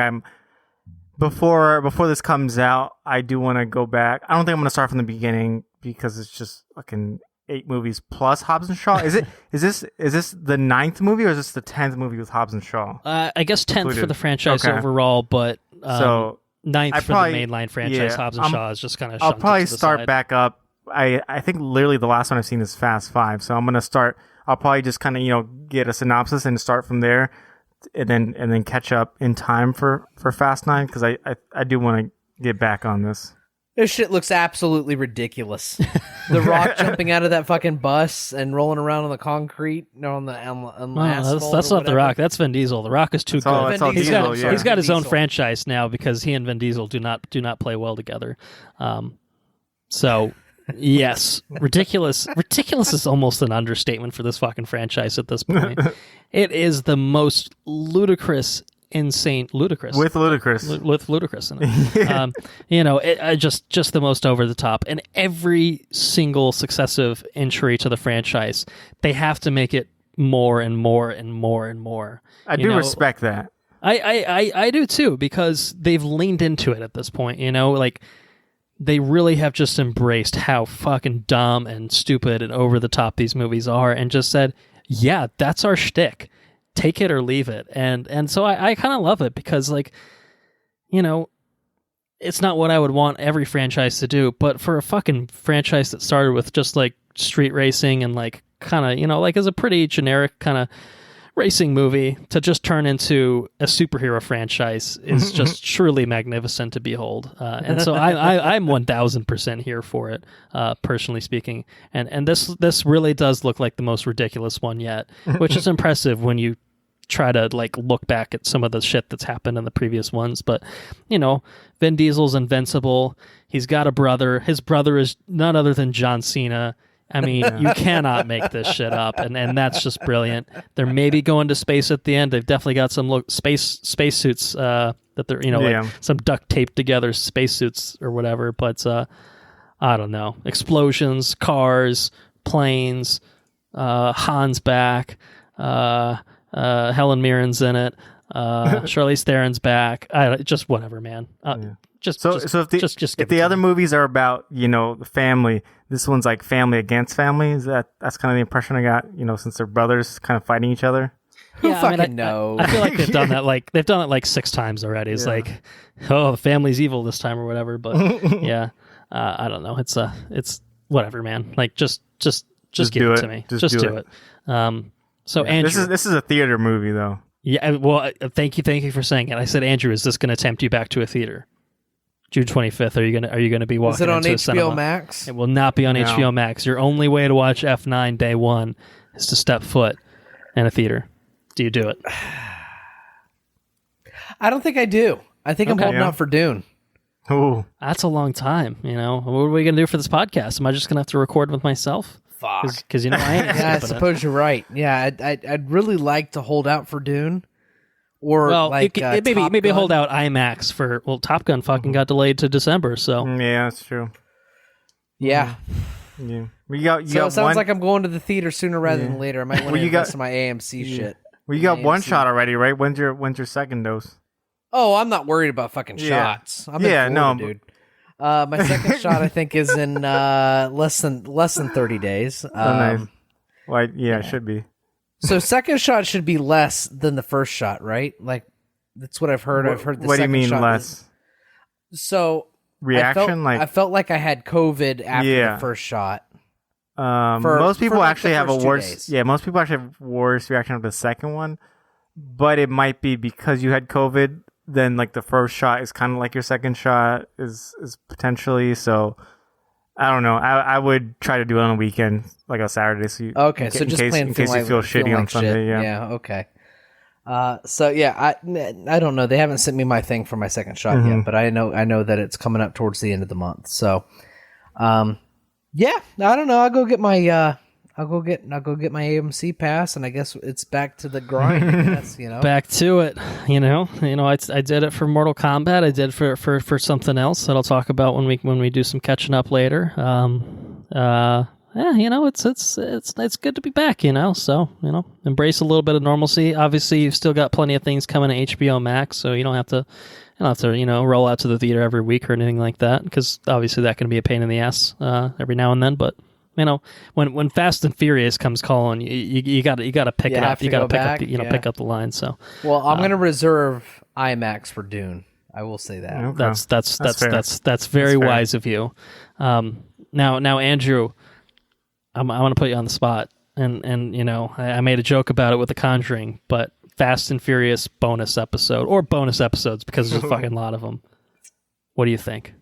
before this comes out, I do want to go back. I don't think I'm gonna start from the beginning, because it's just fucking 8 movies plus Hobbs and Shaw. Is this the 9th movie, or is this the 10th movie with Hobbs and Shaw? I guess 10th for the franchise overall, but so 9th for the mainline franchise. Hobbs and Shaw is just kind of. I'll probably start back up. I think literally the last one I've seen is Fast 5, so I'm gonna start. I'll probably just kind of get a synopsis and start from there, and then catch up in time for Fast 9, because I do want to get back on this. This shit looks absolutely ridiculous. The Rock jumping out of that fucking bus and rolling around on the concrete, on the asphalt. That's not The Rock. That's Vin Diesel. The Rock is too good. He's got his own Diesel franchise now, because he and Vin Diesel do not play well together. So yes, ridiculous. Ridiculous is almost an understatement for this fucking franchise at this point. It is the most ludicrous. Insane, ludicrous with ludicrous in it. Just the most over the top. And every single successive entry to the franchise, they have to make it more and more and more and more. I do respect that. I do too, because they've leaned into it at this point. Like, they really have just embraced how fucking dumb and stupid and over the top these movies are, and just said, yeah, that's our shtick. Take it or leave it. And so I kind of love it, because, like, it's not what I would want every franchise to do, but for a fucking franchise that started with just like street racing and like kind of, like, as a pretty generic kind of racing movie to just turn into a superhero franchise is just truly magnificent to behold. And so I'm 1000% here for it, personally speaking. And this really does look like the most ridiculous one yet, which is impressive when you try to like look back at some of the shit that's happened in the previous ones. But Vin Diesel's invincible. He's got a brother. His brother is none other than John Cena. I mean, you cannot make this shit up, and that's just brilliant. They're maybe going to space at the end. They've definitely got some space suits that they're like some duct taped together spacesuits or whatever. But I don't know, explosions, cars, planes, Han's back, Helen Mirren's in it, Charlize Theron's back. Just whatever, man. If the other movies are about the family, this one's like family against family. That's kind of the impression I got. Since they're brothers, kind of fighting each other. Who fucking knows? I feel like they've done that. Like they've done it like 6 times already. It's like, the family's evil this time or whatever. But yeah, I don't know. It's whatever, man. Like just give it to me. Just do it. So Andrew, this is a theater movie though. Yeah. Well, thank you for saying it. I said, Andrew, is this going to tempt you back to a theater? June 25th. Are you gonna be walking into a cinema? Is it on HBO Max? It will not be on HBO Max. Your only way to watch F9 day one is to step foot in a theater. Do you do it? I don't think I do. I think I'm holding out for Dune. Ooh, that's a long time. What are we gonna do for this podcast? Am I just gonna have to record with myself? Fuck. Because I ain't. Yeah, I suppose you're right. Yeah, I'd really like to hold out for Dune. Or maybe hold out IMAX for Top Gun fucking got delayed to December, so yeah, that's true. Yeah. It sounds like I'm going to the theater sooner rather than later. I might want to invest in my AMC shit. Well, you got one shot already, right? When's your second dose? Oh, I'm not worried about fucking shots. I'm in Florida, dude. My second shot, I think, is in less than 30 days. Nice. Well, it should be. So second shot should be less than the first shot, right? Like that's what I've heard. I've heard the what second do you mean shot less? So reaction, I felt like I had COVID after the first shot. Most people actually have a worse. Yeah, most people actually have worse reaction of the second one, but it might be because you had COVID. Then like the first shot is kind of like your second shot is potentially so. I don't know. I would try to do it on a weekend, like a Saturday. So just in case you feel shitty on Sunday. Shit. Yeah. Okay. I don't know. They haven't sent me my thing for my second shot yet, but I know that it's coming up towards the end of the month. So, I don't know. I'll go get my AMC pass, and I guess it's back to the grind. I guess, back to it. I did it for Mortal Kombat. I did for something else that I'll talk about when we do some catching up later. It's good to be back. So embrace a little bit of normalcy. Obviously, you've still got plenty of things coming to HBO Max, so you don't have to roll out to the theater every week or anything like that, because obviously that can be a pain in the ass every now and then, but. When Fast and Furious comes calling, you got to pick it up. You got to pick up the line. So, well, I'm going to reserve IMAX for Dune. I will say that. Okay. That's very wise of you. Now, Andrew, I want to put you on the spot, and I made a joke about it with the Conjuring, but Fast and Furious bonus episode or bonus episodes because there's a fucking lot of them. What do you think?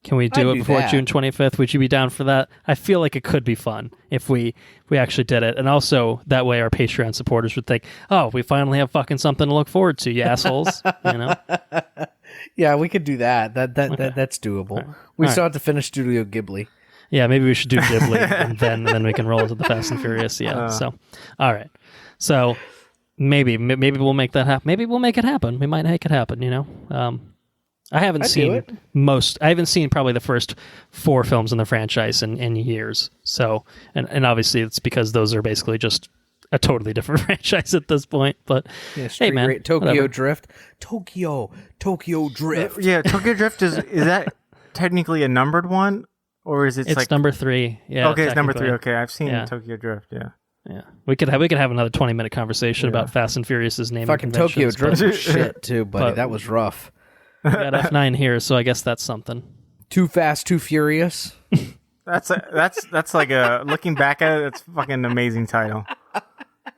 Can we do it before June 25th? Would you be down for that? I feel like it could be fun if we actually did it. And also, that way our Patreon supporters would think, oh, we finally have fucking something to look forward to, you assholes. Yeah, we could do that. That's doable. Right. We still have to finish Studio Ghibli. Yeah, maybe we should do Ghibli, and then we can roll into the Fast and Furious. Yeah, so, all right. So, maybe we'll make that happen. Maybe we'll make it happen. We might make it happen, I haven't seen probably the first 4 films in the franchise in years. So, and obviously it's because those are basically just a totally different franchise at this point. But hey, man, Tokyo Drift. Tokyo Drift. Yeah, Tokyo Drift is that technically a numbered one, or is it? It's like number 3. Yeah. Okay, it's number 3. Okay, I've seen Tokyo Drift. Yeah. Yeah, we could have another 20-minute conversation about Fast and Furious's naming fucking Tokyo Drift was shit too, buddy. That was rough. We got F9 here, so I guess that's something. Too Fast, Too Furious. That's like a looking back at it. It's fucking amazing title.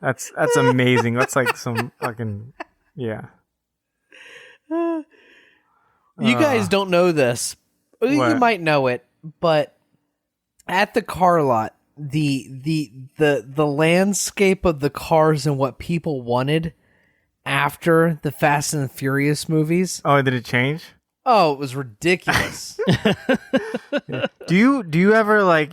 That's amazing. That's like some fucking yeah. You guys don't know this. What? You might know it, but at the car lot, the landscape of the cars and what people wanted after the Fast and the Furious movies. Oh, did it change? Oh, it was ridiculous. Yeah. Do you ever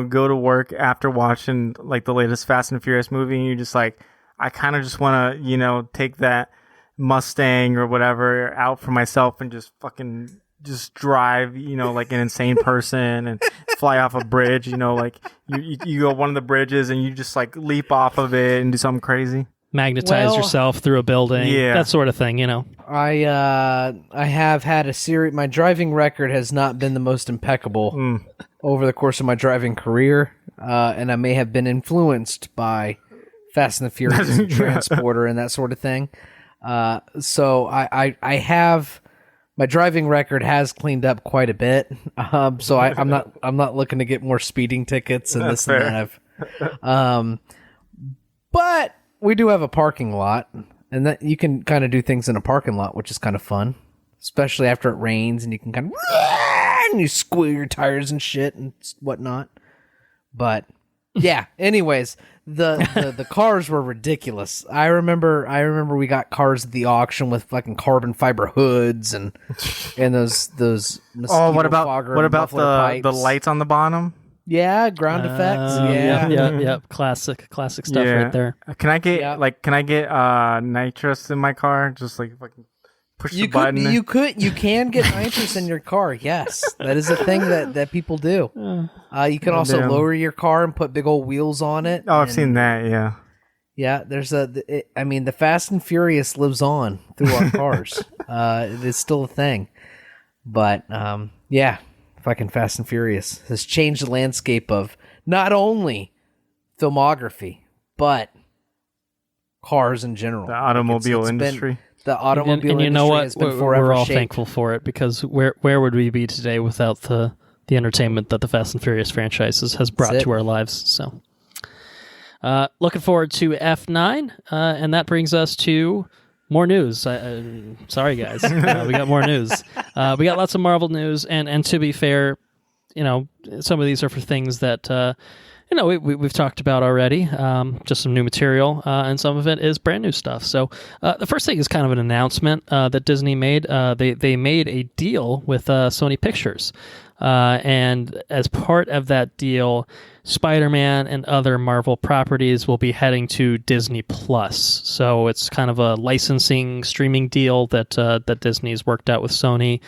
go to work after watching like the latest Fast and Furious movie and you're just like, I kind of just want to, take that Mustang or whatever out for myself and just fucking just drive, like an insane person and fly off a bridge, like you go one of the bridges and you just like leap off of it and do something crazy. Magnetize yourself through a building, that sort of thing, I have had a series. My driving record has not been the most impeccable over the course of my driving career, and I may have been influenced by Fast and the Furious and Transporter and that sort of thing. So I have my driving record has cleaned up quite a bit. So I'm not looking to get more speeding tickets and That's this fair. and that. But we do have a parking lot, and that you can kind of do things in a parking lot, which is kind of fun, especially after it rains and you can kind of and you squeal your tires and shit and whatnot. But yeah, anyways, the cars were ridiculous. I remember we got cars at the auction with fucking carbon fiber hoods and those mosquito what about pipes. the lights on the bottom? Yeah, ground effects. Yeah. Yep. Classic stuff right there. Can I get nitrous in my car? Just like fucking push the button. You can get nitrous in your car. Yes, that is a thing that people do. You can also lower your car and put big old wheels on it. Oh, I've seen that. Yeah. Yeah, the Fast and Furious lives on through our cars. It is still a thing. But yeah. Fucking Fast and Furious has changed the landscape of not only filmography, but cars in general. The automobile industry. The automobile and you know industry what? has been forever We're all shaped. thankful for it, because where would we be today without the entertainment that the Fast and Furious franchises has brought to our lives? So, looking forward to F9, and that brings us to more news. Sorry, guys. We got more news. We got lots of Marvel news, and to be fair, some of these are for things that we've talked about already. Just some new material, and some of it is brand new stuff. So the first thing is kind of an announcement that Disney made. They made a deal with Sony Pictures, and as part of that deal, Spider-Man and other Marvel properties will be heading to Disney Plus. So it's kind of a licensing streaming deal that Disney's worked out with Sony,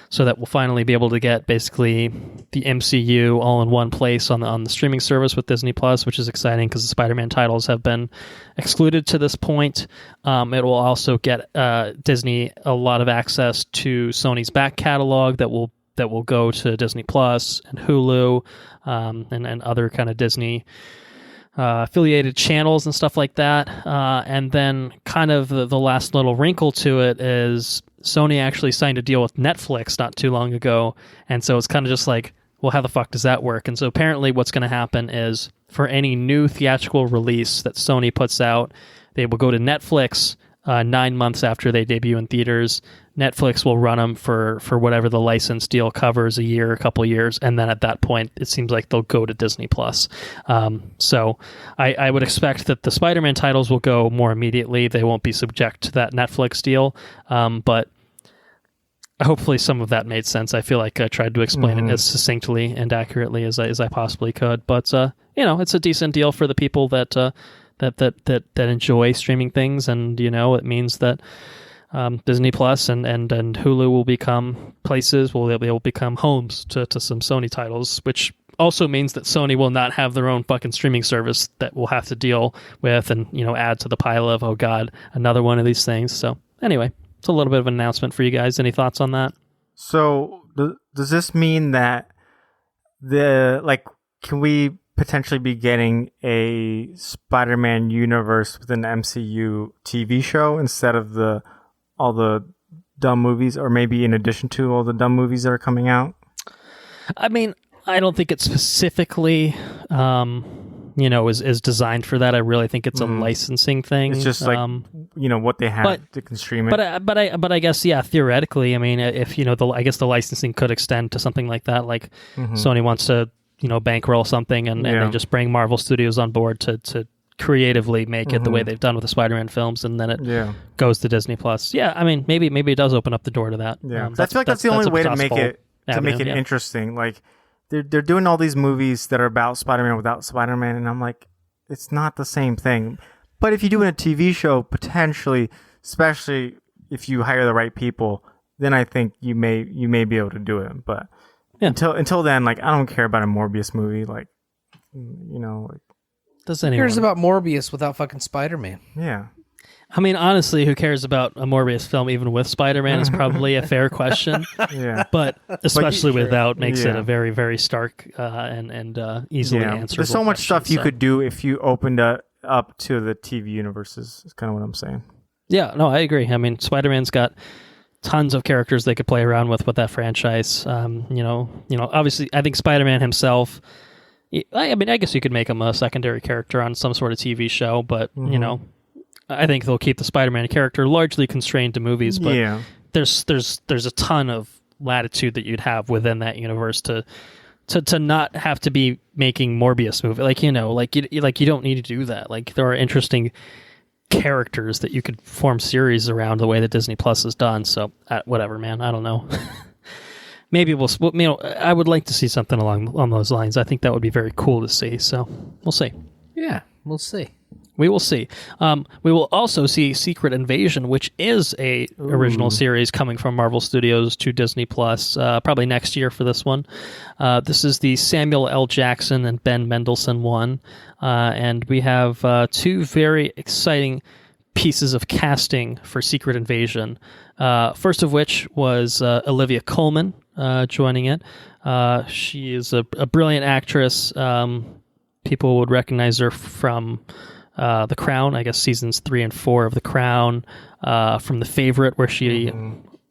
so that we'll finally be able to get basically the MCU all in one place on the streaming service with Disney Plus, which is exciting because the Spider-Man titles have been excluded to this point. It will also get Disney a lot of access to Sony's back catalog that will go to Disney Plus and Hulu, and other kind of Disney affiliated channels and stuff like that. And then kind of the last little wrinkle to it is Sony actually signed a deal with Netflix not too long ago. And so it's kind of just like, well, how the fuck does that work? And so apparently what's going to happen is for any new theatrical release that Sony puts out, they will go to Netflix 9 months after they debut in theaters. Netflix will run them for whatever the license deal covers, a year, a couple years, and then at that point, it seems like they'll go to Disney Plus. So I would expect that the Spider-Man titles will go more immediately. They won't be subject to that Netflix deal, but hopefully some of that made sense. I feel like I tried to explain it as succinctly and accurately as I possibly could. But it's a decent deal for the people that enjoy streaming things, and it means that Disney Plus and Hulu will become places, they will become homes to some Sony titles, which also means that Sony will not have their own fucking streaming service that we'll have to deal with and add to the pile of, oh god, another one of these things. So anyway, it's a little bit of an announcement for you guys. Any thoughts on that? So does this mean that can we potentially be getting a Spider-Man universe within the MCU TV show instead of all the dumb movies, or maybe in addition to all the dumb movies that are coming out? I mean, I don't think it's specifically is designed for that. I really think it's a licensing thing. It's just like what they have to can stream it. But I guess theoretically, I mean, if I guess the licensing could extend to something like that. Like Sony wants to bankroll something and then just bring Marvel Studios on board to creatively make it the way they've done with the Spider-Man films, and then it goes to Disney Plus. Yeah, I mean, maybe it does open up the door to that. Yeah, I feel like that's the only way to make it interesting. Like they're doing all these movies that are about Spider-Man without Spider-Man, and I'm like, it's not the same thing. But if you do in a TV show, potentially, especially if you hire the right people, then I think you may be able to do it. But until then, like, I don't care about a Morbius movie. Like, does anyone? Who cares about Morbius without fucking Spider-Man? Yeah. I mean, honestly, who cares about a Morbius film even with Spider-Man is probably a fair question. Yeah. But especially without makes it a very, very stark and easily answerable. There's so much question, stuff you could do if you opened up to the TV universes. Is kind of what I'm saying. Yeah, no, I agree. I mean, Spider-Man's got tons of characters they could play around with that franchise. Obviously, I think Spider-Man himself. I mean, I guess you could make him a secondary character on some sort of TV show, but I think they'll keep the Spider-Man character largely constrained to movies. But there's a ton of latitude that you'd have within that universe to not have to be making Morbius movie. You don't need to do that. Like, there are interesting characters that you could form series around the way that Disney Plus has done. So whatever, man. I don't know. Maybe I would like to see something along those lines. I think that would be very cool to see. So we'll see. Yeah, we'll see. We will see. We will also see Secret Invasion, which is a original series coming from Marvel Studios to Disney Plus, probably next year for this one. This is the Samuel L. Jackson and Ben Mendelsohn one, and we have two very exciting pieces of casting for Secret Invasion. First of which was Olivia Colman joining it. She is a brilliant actress. People would recognize her from The Crown, I guess seasons 3 and 4 of The Crown, from The Favorite, where she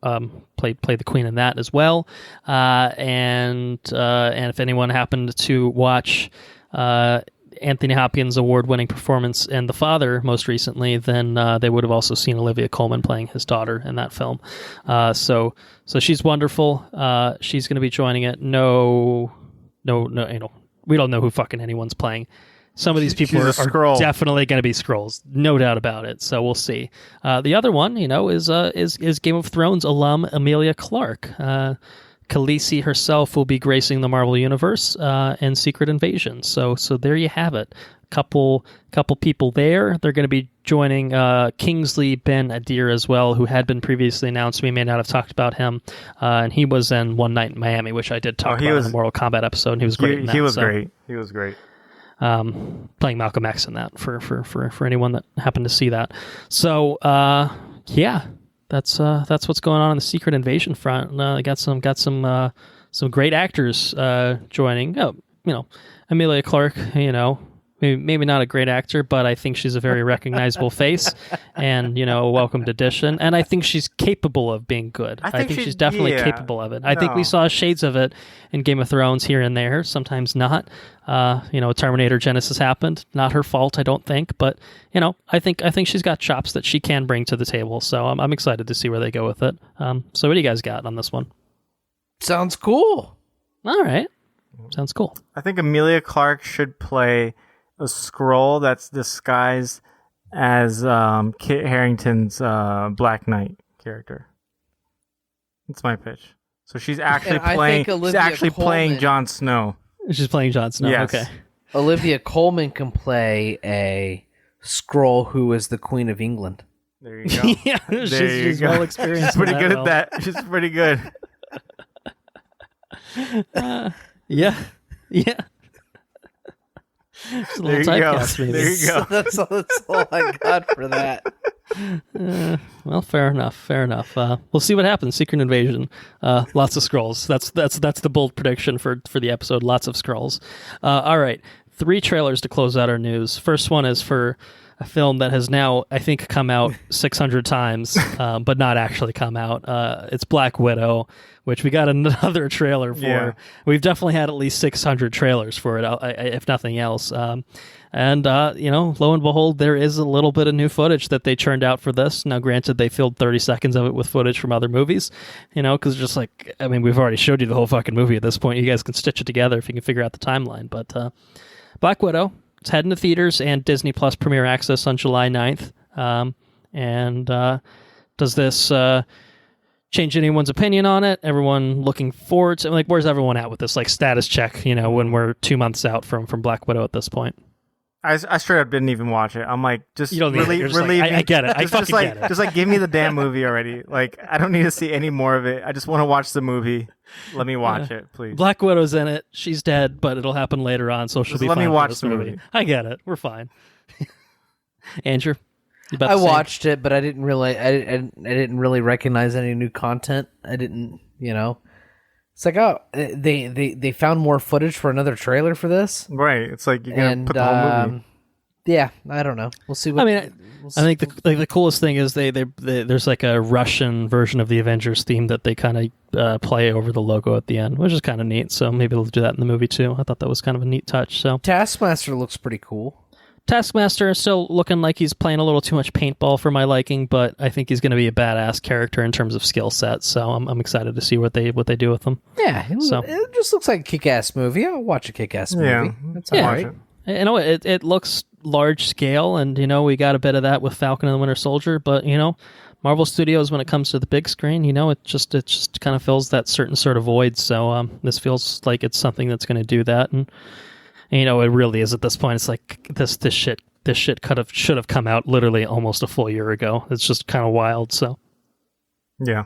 played the Queen in that as well. And if anyone happened to watch Anthony Hopkins' award-winning performance in The Father most recently, then they would have also seen Olivia Colman playing his daughter in that film. So she's wonderful. She's going to be joining it. No, we don't know who fucking anyone's playing. Some of these people are definitely going to be Skrulls, no doubt about it. So we'll see. The other one, is Game of Thrones alum Emilia Clarke. Khaleesi herself will be gracing the Marvel Universe in Secret Invasion. So there you have it. Couple people there. They're going to be joining Kingsley Ben-Adir as well, who had been previously announced. We may not have talked about him, and he was in One Night in Miami, which I did talk about in the Mortal Kombat episode. And he was great. He was great. He was great. Playing Malcolm X in that for anyone that happened to see that. So that's what's going on the Secret Invasion front. Got some great actors joining. Emilia Clarke. Maybe not a great actor, but I think she's a very recognizable face, and a welcomed addition. And I think she's capable of being good. I think she's definitely capable of it. I think we saw shades of it in Game of Thrones here and there. Sometimes not. Terminator Genesis happened. Not her fault, I don't think. But I think she's got chops that she can bring to the table. So I'm excited to see where they go with it. So what do you guys got on this one? Sounds cool. All right. Sounds cool. I think Emilia Clarke should play a Skrull that's disguised as Kit Harington's Black Knight character. That's my pitch. So she's actually playing. She's actually playing Jon Snow. She's playing Jon Snow. Yes. Okay. Olivia Colman can play a Skrull who is the Queen of England. There you go. Yeah, she's well experienced. She's pretty good at that. She's pretty good. Yeah. Just a little typecast, maybe. There you go. That's all I got for that. Well, fair enough. We'll see what happens. Secret Invasion. Lots of Skrulls. That's the bold prediction for the episode. Lots of Skrulls. All right. 3 trailers to close out our news. First one is for a film that has now, I think, come out 600 times, but not actually come out. It's Black Widow, which we got another trailer for. Yeah. We've definitely had at least 600 trailers for it, if nothing else. And lo and behold, there is a little bit of new footage that they churned out for this. Now, granted, they filled 30 seconds of it with footage from other movies, because just like, I mean, we've already showed you the whole fucking movie at this point. You guys can stitch it together if you can figure out the timeline. But Black Widow, it's heading to theaters and Disney Plus Premier Access on July 9th. Does this change anyone's opinion on it? Everyone looking forward to, like, where's everyone at with this, like, status check, when we're 2 months out from Black Widow at this point? I straight up didn't even watch it. I'm like, just relieve me. I get it. Just get it. Just like, give me the damn movie already. Like, I don't need to see any more of it. I just want to watch the movie. Let me watch it, please. Black Widow's in it. She's dead, but it'll happen later on, so she'll be fine. Let me watch the movie. I get it. We're fine. Andrew, I watched it, but I didn't really recognize any new content. I didn't, It's like, oh, they found more footage for another trailer for this, right? It's like you're gonna put the whole movie. Yeah, I don't know. We'll see. I think the coolest thing is they there's like a Russian version of the Avengers theme that they kind of play over the logo at the end, which is kind of neat. So maybe they'll do that in the movie too. I thought that was kind of a neat touch. So Taskmaster looks pretty cool. Taskmaster is still looking like he's playing a little too much paintball for my liking, but I think he's going to be a badass character in terms of skill set. So I'm excited to see what they do with him. Yeah, it just looks like a kick-ass movie. I'll watch a kick-ass movie. Yeah, that's all right. It looks large scale, and we got a bit of that with Falcon and the Winter Soldier. But Marvel Studios, when it comes to the big screen, it just kind of fills that certain sort of void. So this feels like it's something that's going to do that, and it really is at this point. It's like this shit should have come out literally almost a full year ago. It's just kind of wild. So yeah.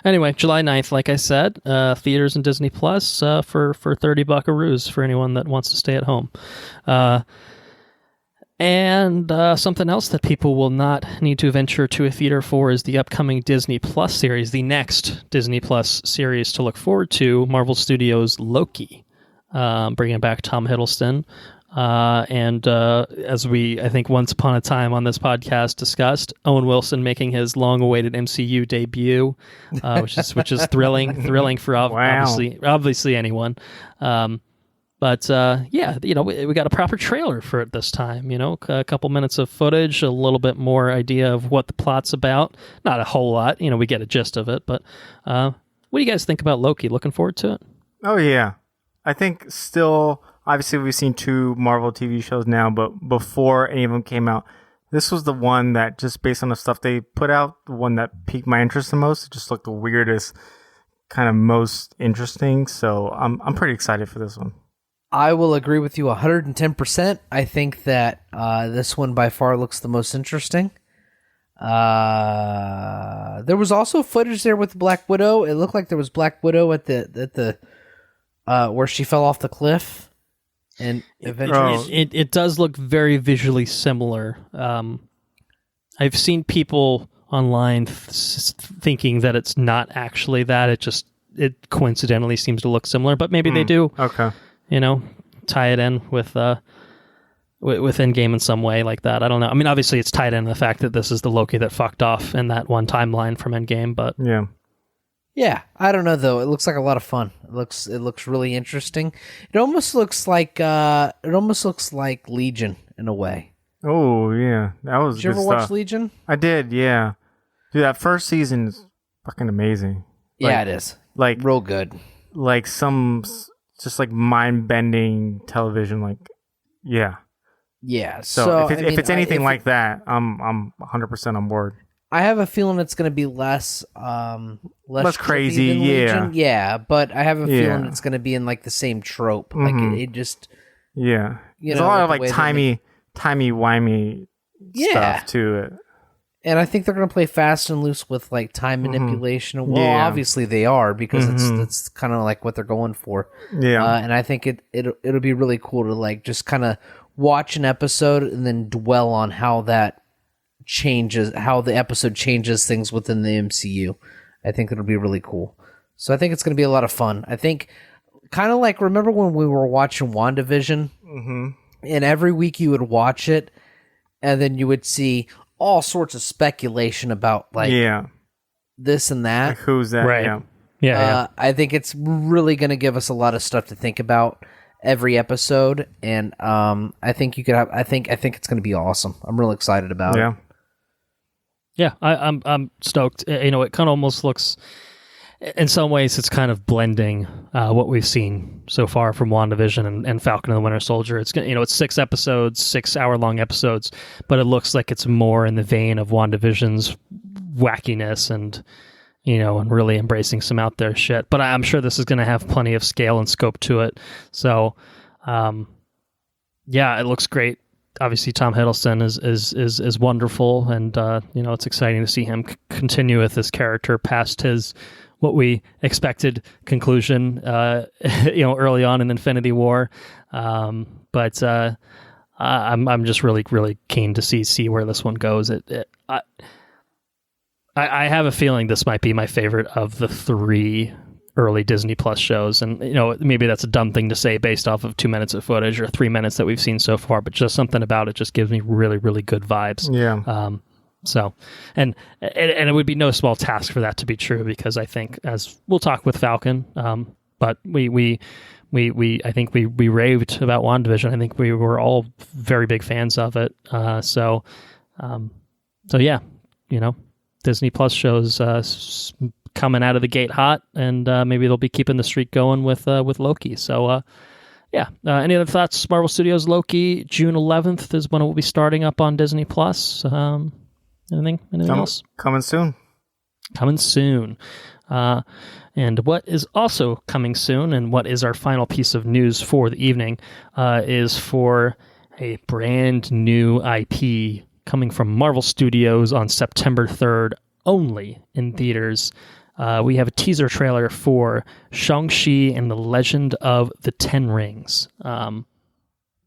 Anyway, July 9th, like I said, theaters and Disney Plus for 30 buckaroos for anyone that wants to stay at home. And something else that people will not need to venture to a theater for is the upcoming Disney Plus series, the next Disney Plus series to look forward to, Marvel Studios' Loki, bringing back Tom Hiddleston. And as we, I think, once upon a time on this podcast discussed, Owen Wilson making his long-awaited MCU debut, which is thrilling for obviously anyone. But we got a proper trailer for it this time. A couple minutes of footage, a little bit more idea of what the plot's about. Not a whole lot. We get a gist of it. But what do you guys think about Loki? Looking forward to it? Oh yeah, I think still. Obviously, we've seen 2 Marvel TV shows now, but before any of them came out, this was the one that, just based on the stuff they put out, the one that piqued my interest the most. It just looked the weirdest, kind of most interesting. So I'm pretty excited for this one. I will agree with you 110%. I think that this one by far looks the most interesting. There was also footage there with Black Widow. It looked like there was Black Widow at the where she fell off the cliff. And eventually, it does look very visually similar. I've seen people online thinking that it's not actually that. It coincidentally seems to look similar, but maybe they do. Okay, tie it in with Endgame in some way like that. I don't know. I mean, obviously, it's tied in the fact that this is the Loki that fucked off in that one timeline from Endgame. But yeah, I don't know though. It looks like a lot of fun. It looks really interesting. It almost looks like Legion in a way. Oh yeah, that was. Did you ever watch Legion? I did. Yeah, dude, that first season is fucking amazing. Yeah, it is. Like real good. Like some just like mind bending television. Like yeah. So if it's anything like that, I'm 100% on board. I have a feeling it's going to be less crazy, Legion. Yeah, but I have a feeling it's going to be in like the same trope. Mm-hmm. Like it just there's a lot of like timey-wimey stuff to it. And I think they're going to play fast and loose with like time manipulation. Mm-hmm. Well, obviously they are because it's kind of like what they're going for. Yeah, and I think it'll be really cool to like just kind of watch an episode and then dwell on how the episode changes things within the MCU. I think it'll be really cool. So I think it's going to be a lot of fun. I think kind of like, remember when we were watching WandaVision? Mm-hmm. And every week you would watch it and then you would see all sorts of speculation about like this and that. Like who's that? Right. Yeah. I think it's really going to give us a lot of stuff to think about every episode, and I think you could have. I think it's going to be awesome. I'm really excited about it. Yeah, I'm stoked. You know, it kind of almost looks, in some ways, it's kind of blending what we've seen so far from WandaVision and Falcon and the Winter Soldier. It's it's 6 episodes, 6-hour-long episodes, but it looks like it's more in the vein of WandaVision's wackiness and and really embracing some out there shit. But I'm sure this is going to have plenty of scale and scope to it. So, it looks great. Obviously, Tom Hiddleston is wonderful, and it's exciting to see him continue with this character past his what we expected conclusion, early on in Infinity War. But I'm just really, really keen to see where this one goes. I have a feeling this might be my favorite of the 3 early Disney Plus shows, and maybe that's a dumb thing to say based off of 2 minutes of footage or 3 minutes that we've seen so far, but just something about it just gives me really, really good vibes. So, and it would be no small task for that to be true, because I think, as we'll talk with Falcon, but we I think we raved about WandaVision. I think we were all very big fans of it. So yeah, Disney Plus shows coming out of the gate hot, and maybe they'll be keeping the streak going with Loki. So any other thoughts? Marvel Studios Loki, June 11th is when it will be starting up on Disney Plus. Anything else? Coming soon. And what is also coming soon, and what is our final piece of news for the evening, is for a brand new IP coming from Marvel Studios on September 3rd, only in theaters. We have a teaser trailer for Shang-Chi and the Legend of the Ten Rings. What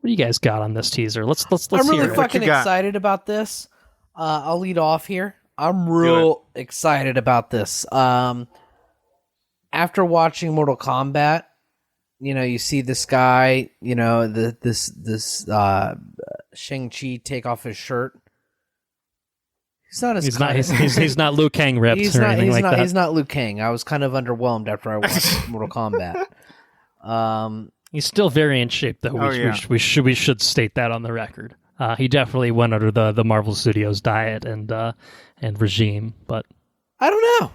do you guys got on this teaser? Let's I'm hear really it. fucking excited about this. I'll lead off here. I'm real excited about this. After watching Mortal Kombat, you see this guy, this Shang-Chi take off his shirt. He's not Liu Kang ripped or anything like that. He's not Liu Kang. I was kind of underwhelmed after I watched Mortal Kombat. He's still very in shape, though. We should state that on the record. He definitely went under the Marvel Studios diet and regime, but I don't know.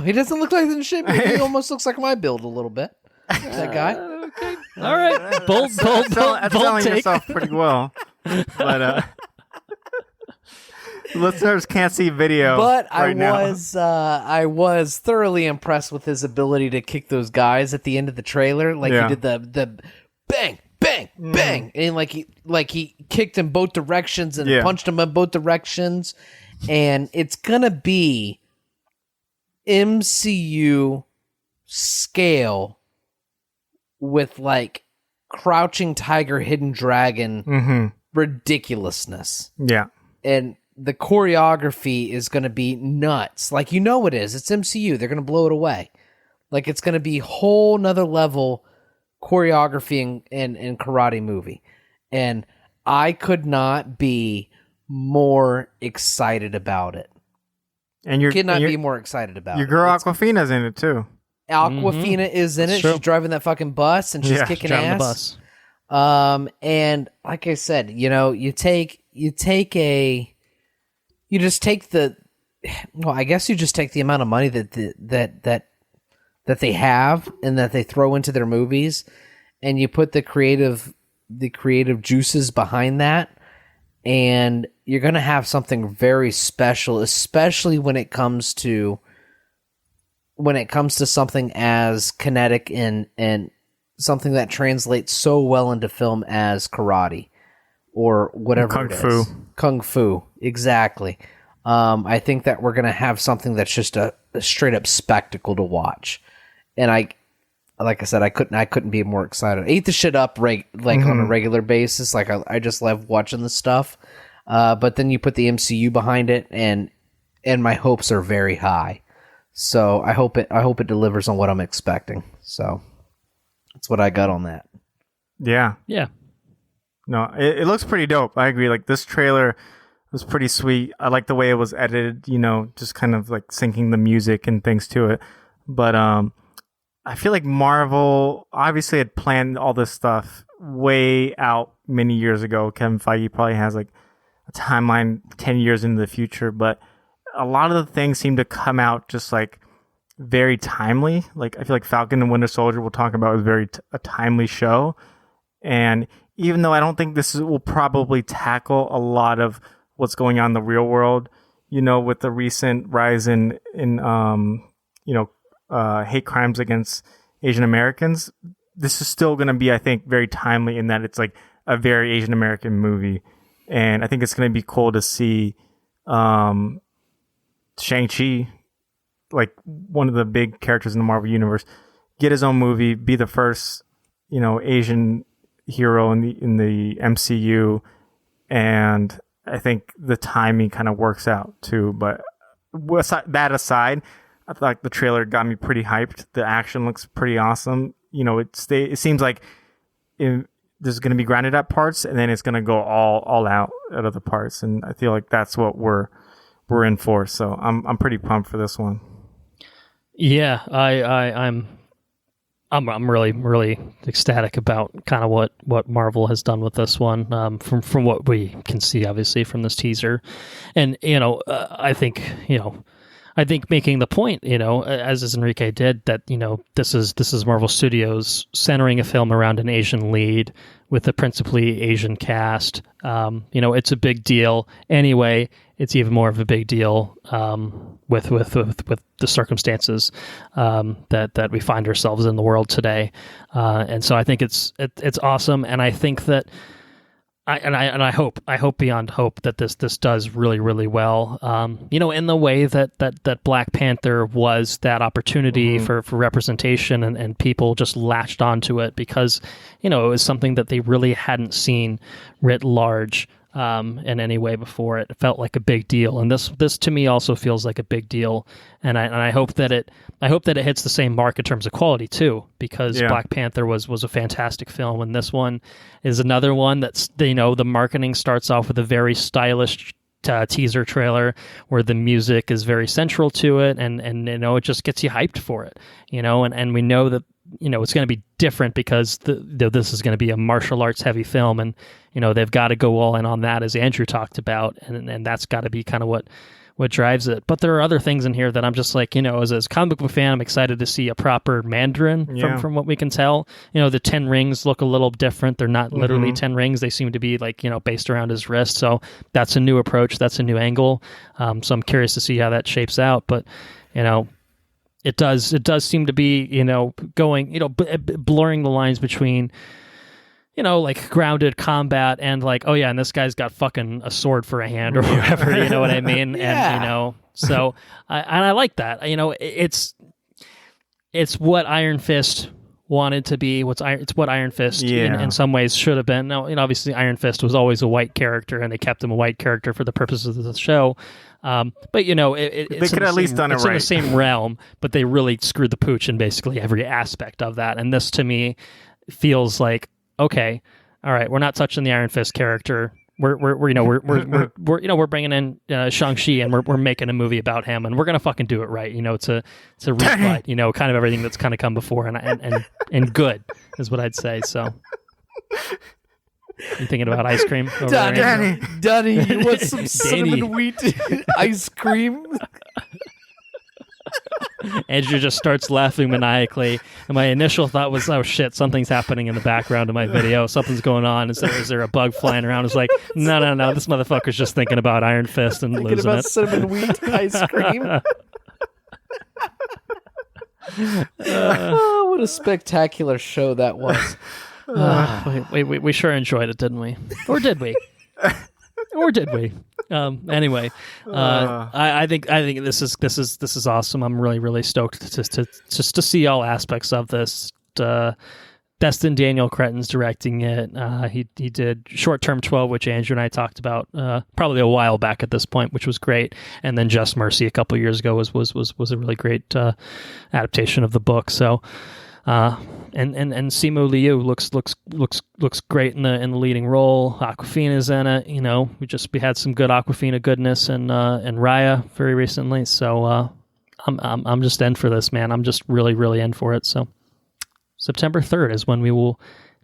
He doesn't look like he's in shape. He almost looks like my build a little bit. That guy. Okay. All right. Bold selling take. yourself pretty well, but listeners can't see video. But now. I was thoroughly impressed with his ability to kick those guys at the end of the trailer. Like he did the bang, bang, bang, and like he kicked in both directions and punched him in both directions. And it's gonna be MCU scale with like Crouching Tiger, Hidden Dragon ridiculousness. Yeah. And the choreography is going to be nuts. Like, it is. It's MCU. They're going to blow it away. Like, it's going to be whole nother level choreography and karate movie. And I could not be more excited about it. And you could not be more excited about your girl Aquafina's in it too. Aquafina is in it. True. She's driving that fucking bus and she's kicking ass. The bus. And like I said, you take the amount of money that they have and that they throw into their movies, and you put the creative juices behind that, and you're going to have something very special, especially when it comes to something as kinetic and something that translates so well into film as karate or whatever it is. Kung Fu, exactly. I think that we're going to have something that's just a straight up spectacle to watch. And like I said, I couldn't be more excited. I eat the shit up on a regular basis. Like I just love watching this stuff. But then you put the MCU behind it, and my hopes are very high. So I hope it delivers on what I'm expecting. So that's what I got on that. Yeah. Yeah. No, it looks pretty dope. I agree. Like, this trailer was pretty sweet. I like the way it was edited, just kind of like syncing the music and things to it. But I feel like Marvel obviously had planned all this stuff way out many years ago. Kevin Feige probably has like a timeline 10 years into the future, but a lot of the things seem to come out just like very timely. Like, I feel like Falcon and Winter Soldier we'll talk about is a timely show. And even though I don't think will probably tackle a lot of what's going on in the real world, with the recent rise in hate crimes against Asian Americans, this is still going to be, I think, very timely in that it's like a very Asian American movie. And I think it's going to be cool to see Shang-Chi, like one of the big characters in the Marvel Universe, get his own movie, be the first, Asian hero in the MCU. And I think the timing kind of works out too. But that aside, I feel like the trailer got me pretty hyped. The action looks pretty awesome. It seems like there's going to be grounded at parts, and then it's going to go all out at other parts. And I feel like that's what we're in for. So I'm pretty pumped for this one. Yeah, I'm really, really ecstatic about kind of what Marvel has done with this one, from what we can see, obviously, from this teaser. And, I think making the point, as Henrique did, that, this is Marvel Studios centering a film around an Asian lead with a principally Asian cast. It's a big deal anyway. It's even more of a big deal with the circumstances that we find ourselves in the world today. And so I think it's awesome, and I think that I hope beyond hope that this does really, really well. In the way that Black Panther was that opportunity for representation, and people just latched onto it because, it was something that they really hadn't seen writ large in any way before. It felt like a big deal, and this to me also feels like a big deal. And I hope that it hits the same mark in terms of quality too, because Black Panther was a fantastic film, and this one is another one that's, the marketing starts off with a very stylish teaser trailer where the music is very central to it, and it just gets you hyped for it, and we know that it's going to be different because this is going to be a martial arts heavy film, and they've got to go all in on that, as Andrew talked about, and that's got to be kind of what drives it. But there are other things in here that I'm just like, as a comic book fan, I'm excited to see a proper Mandarin from what we can tell. The 10 rings look a little different. They're not literally 10 rings. They seem to be like, based around his wrist. So that's a new approach. That's a new angle. So I'm curious to see how that shapes out. But, it does seem to be, going, blurring the lines between, like grounded combat and like, oh yeah, and this guy's got fucking a sword for a hand or whatever, you know what I mean? Yeah. And, so I like that. It's what Iron Fist wanted to be. It's what Iron Fist in some ways should have been. Now, obviously Iron Fist was always a white character, and they kept him a white character for the purposes of the show. But they could at least done it right. It's in the same realm, but they really screwed the pooch in basically every aspect of that. And this to me feels like, okay, all right, we're not touching the Iron Fist character. We're bringing in Shang-Chi, and we're making a movie about him, and we're gonna fucking do it right. It's a rebut, kind of everything that's kind of come before, and good is what I'd say. So. You thinking about ice cream? Danny, you want some cinnamon wheat ice cream? Andrew just starts laughing maniacally, and my initial thought was, "Oh shit, something's happening in the background of my video. Something's going on. Is there a bug flying around?" It's like, no, this motherfucker's just thinking about Iron Fist and thinking losing about it. Cinnamon wheat ice cream. Oh, what a spectacular show that was. We sure enjoyed it, didn't we? Or did we? Anyway, I think this is awesome. I'm really, really stoked to see all aspects of this. Destin Daniel Cretton's directing it. He did Short Term 12, which Andrew and I talked about probably a while back at this point, which was great. And then Just Mercy a couple years ago was a really great adaptation of the book. So And Simu Liu looks great in the leading role. Awkwafina's in it. You know, we had some good Awkwafina goodness in Raya very recently. So I'm just in for this, man. I'm just really in for it. So September 3rd is when we will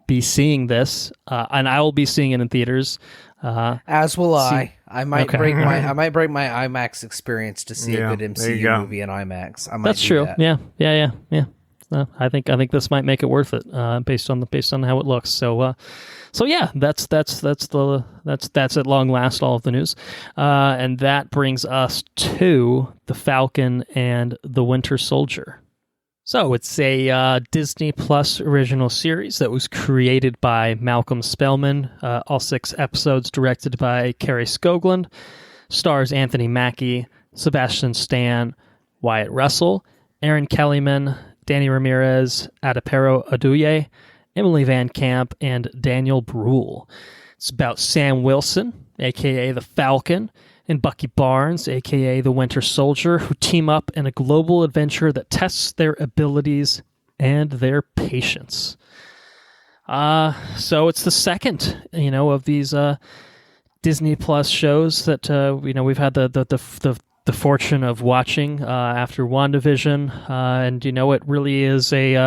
be seeing this, and I will be seeing it in theaters. As will I. I might break my IMAX experience to see a good MCU movie in IMAX. That's true. That. Yeah. I think this might make it worth it, based on how it looks. So yeah, that's at long last all of the news, and that brings us to the Falcon and the Winter Soldier. So it's a Disney Plus original series that was created by Malcolm Spellman, all 6 episodes directed by Kerry Skoglund, stars Anthony Mackie, Sebastian Stan, Wyatt Russell, Aaron Kellyman, Danny Ramirez, Adapero Aduye, Emily Van Camp, and Daniel Bruhl. It's about Sam Wilson, a.k.a. the Falcon, and Bucky Barnes, a.k.a. the Winter Soldier, who team up in a global adventure that tests their abilities and their patience. So it's the second, of these Disney Plus shows that we've had the fortune of watching after WandaVision, and it really is it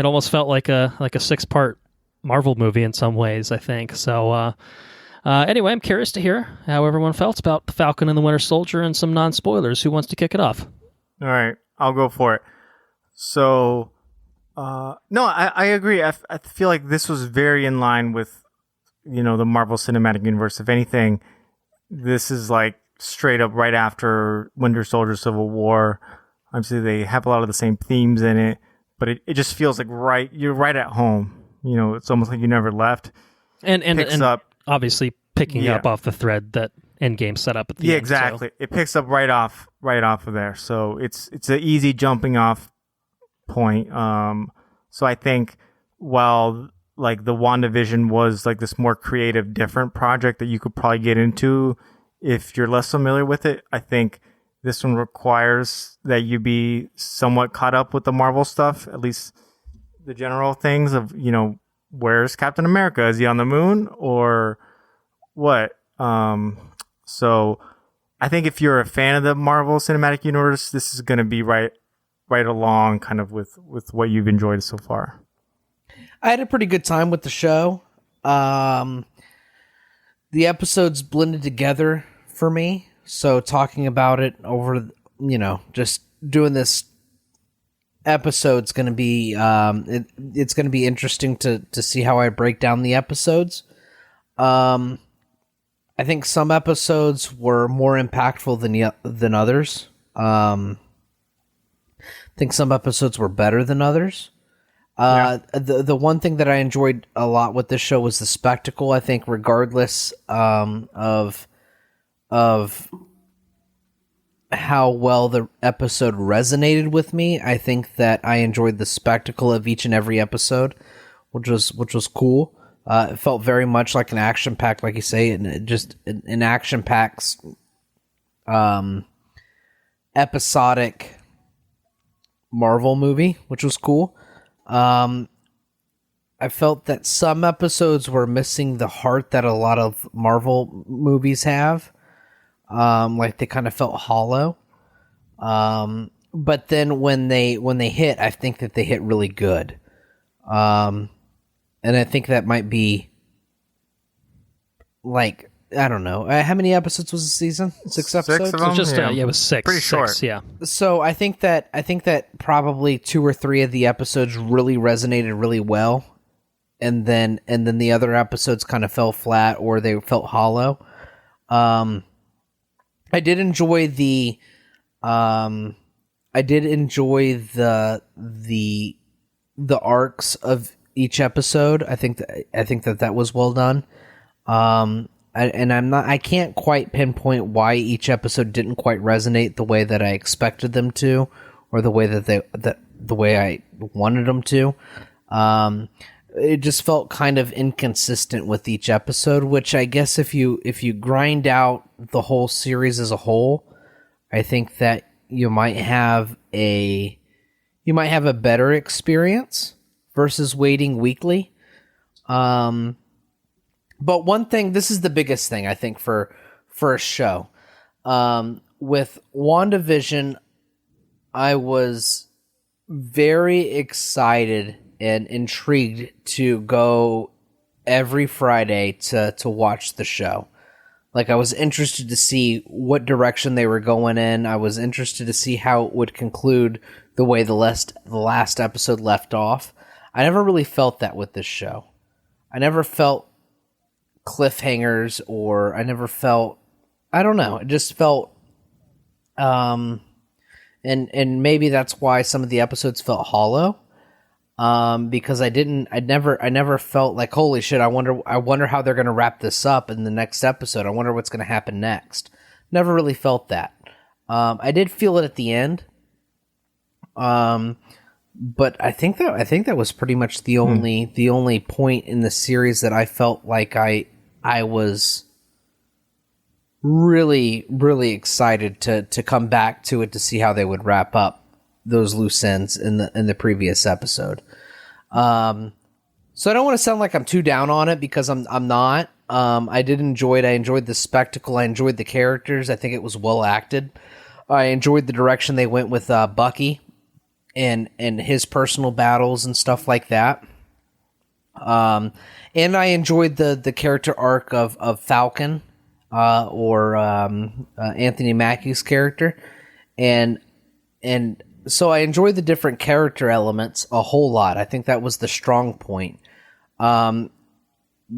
almost felt like a 6-part Marvel movie in some ways, I think. So. Anyway, I'm curious to hear how everyone felt about the Falcon and the Winter Soldier and some non-spoilers. Who wants to kick it off? All right, I'll go for it. So, no, I agree. I feel like this was very in line with, the Marvel Cinematic Universe. If anything, this is like straight up right after Winter Soldier Civil War. Obviously, they have a lot of the same themes in it, but it just feels like you're right at home. It's almost like you never left. And up. Obviously picking up off the thread that Endgame set up at the end. Exactly. So. It picks up right off of there. So it's an easy jumping off point. So I think while like the WandaVision was like this more creative, different project that you could probably get into if you're less familiar with it, I think this one requires that you be somewhat caught up with the Marvel stuff, at least the general things of, where's Captain America? Is he on the moon or what? So I think if you're a fan of the Marvel Cinematic Universe, this is going to be right along kind of with what you've enjoyed so far. I had a pretty good time with the show. The episodes blended together for me. So talking about it over, just doing this episode's going to be it's going to be interesting to see how I break down the episodes. I think some episodes were more impactful than others. I think some episodes were better than others. The one thing that I enjoyed a lot with this show was the spectacle. I think regardless of how well the episode resonated with me, I think that I enjoyed the spectacle of each and every episode, which was cool. It felt very much like an action-packed, like you say, and just an action-packed, episodic Marvel movie, which was cool. I felt that some episodes were missing the heart that a lot of Marvel movies have. Like they kind of felt hollow. But then when they hit, I think that they hit really good. And I think that might be like, I don't know. How many episodes was the season? 6 episodes? 6 of them? It was 6. Pretty short. 6, yeah. So I think that probably 2 or 3 of the episodes really resonated really well. And then the other episodes kind of fell flat or they felt hollow. I did enjoy the arcs of each episode. I think that was well done. I can't quite pinpoint why each episode didn't quite resonate the way that I expected them to, or the way that the way I wanted them to. It just felt kind of inconsistent with each episode, which I guess if you grind out the whole series as a whole, I think that you might have a you might have a better experience versus waiting weekly. But one thing, this is the biggest thing I think for a show. With WandaVision, I was very excited and intrigued to go every Friday to watch the show. Like, I was interested to see what direction they were going in. I was interested to see how it would conclude the way the last episode left off. I never really felt that with this show. I never felt cliffhangers, or I never felt, I don't know, it just felt, and maybe that's why some of the episodes felt hollow. Because I never felt like, holy shit, I wonder how they're going to wrap this up in the next episode. I wonder what's going to happen next. Never really felt that. I did feel it at the end. But I think that was pretty much the only point in the series that I felt like I was really, really excited to come back to it, to see how they would wrap up those loose ends in the previous episode. So I don't want to sound like I'm too down on it, because I'm not. I did enjoy it. I enjoyed the spectacle. I enjoyed the characters. I think it was well acted. I enjoyed the direction they went with Bucky and his personal battles and stuff like that. And I enjoyed the character arc of Falcon, or Anthony Mackie's character, and so I enjoyed the different character elements a whole lot. I think that was the strong point. But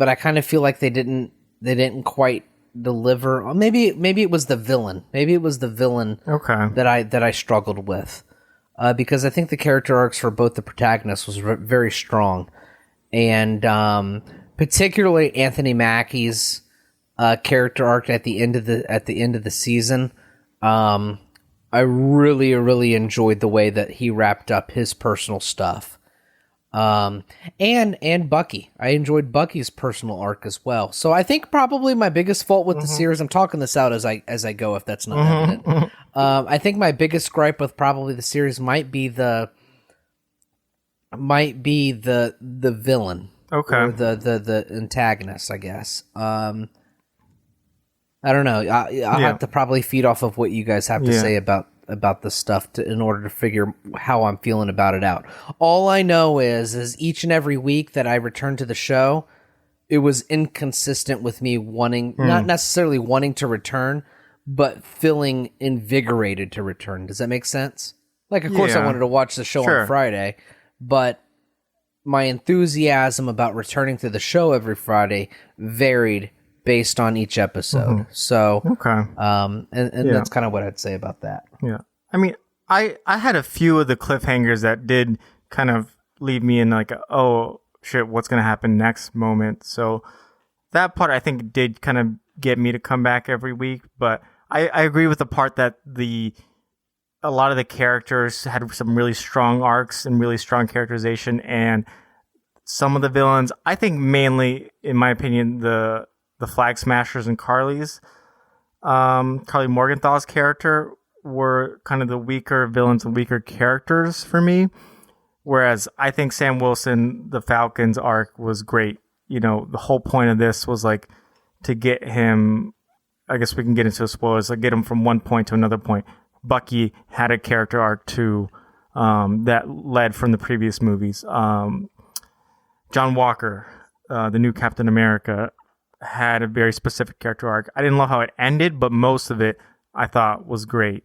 I kind of feel like they didn't quite deliver. Or maybe it was the villain. Maybe it was the villain that I struggled with. Because I think the character arcs for both the protagonists was very strong. And particularly Anthony Mackie's character arc at the end of the season. I really, really enjoyed the way that he wrapped up his personal stuff. And Bucky. I enjoyed Bucky's personal arc as well. So I think probably my biggest fault with the series, I'm talking this out as I go, if that's not evident. I think my biggest gripe with probably the series might be the villain. Okay. Or the antagonist, I guess. I don't know. I'll have to probably feed off of what you guys have to say about this stuff in order to figure how I'm feeling about it out. All I know is each and every week that I returned to the show, it was inconsistent with me wanting, not necessarily wanting to return, but feeling invigorated to return. Does that make sense? Like, of course I wanted to watch the show on Friday, but my enthusiasm about returning to the show every Friday varied based on each episode. So, and that's kind of what I'd say about that. Yeah. I mean, I had a few of the cliffhangers that did kind of leave me in like, oh shit, what's going to happen next moment. So that part I think did kind of get me to come back every week. But I agree with the part that a lot of the characters had some really strong arcs and really strong characterization, and some of the villains, I think mainly, in my opinion, the Flag Smashers and Carly Morgenthau's character were kind of the weaker villains and weaker characters for me. Whereas I think Sam Wilson, the Falcon's arc was great. You know, the whole point of this was like to get him, I guess we can get into the spoilers, like get him from one point to another point. Bucky had a character arc too, that led from the previous movies. John Walker, the new Captain America, had a very specific character arc. I didn't love how it ended, but most of it I thought was great.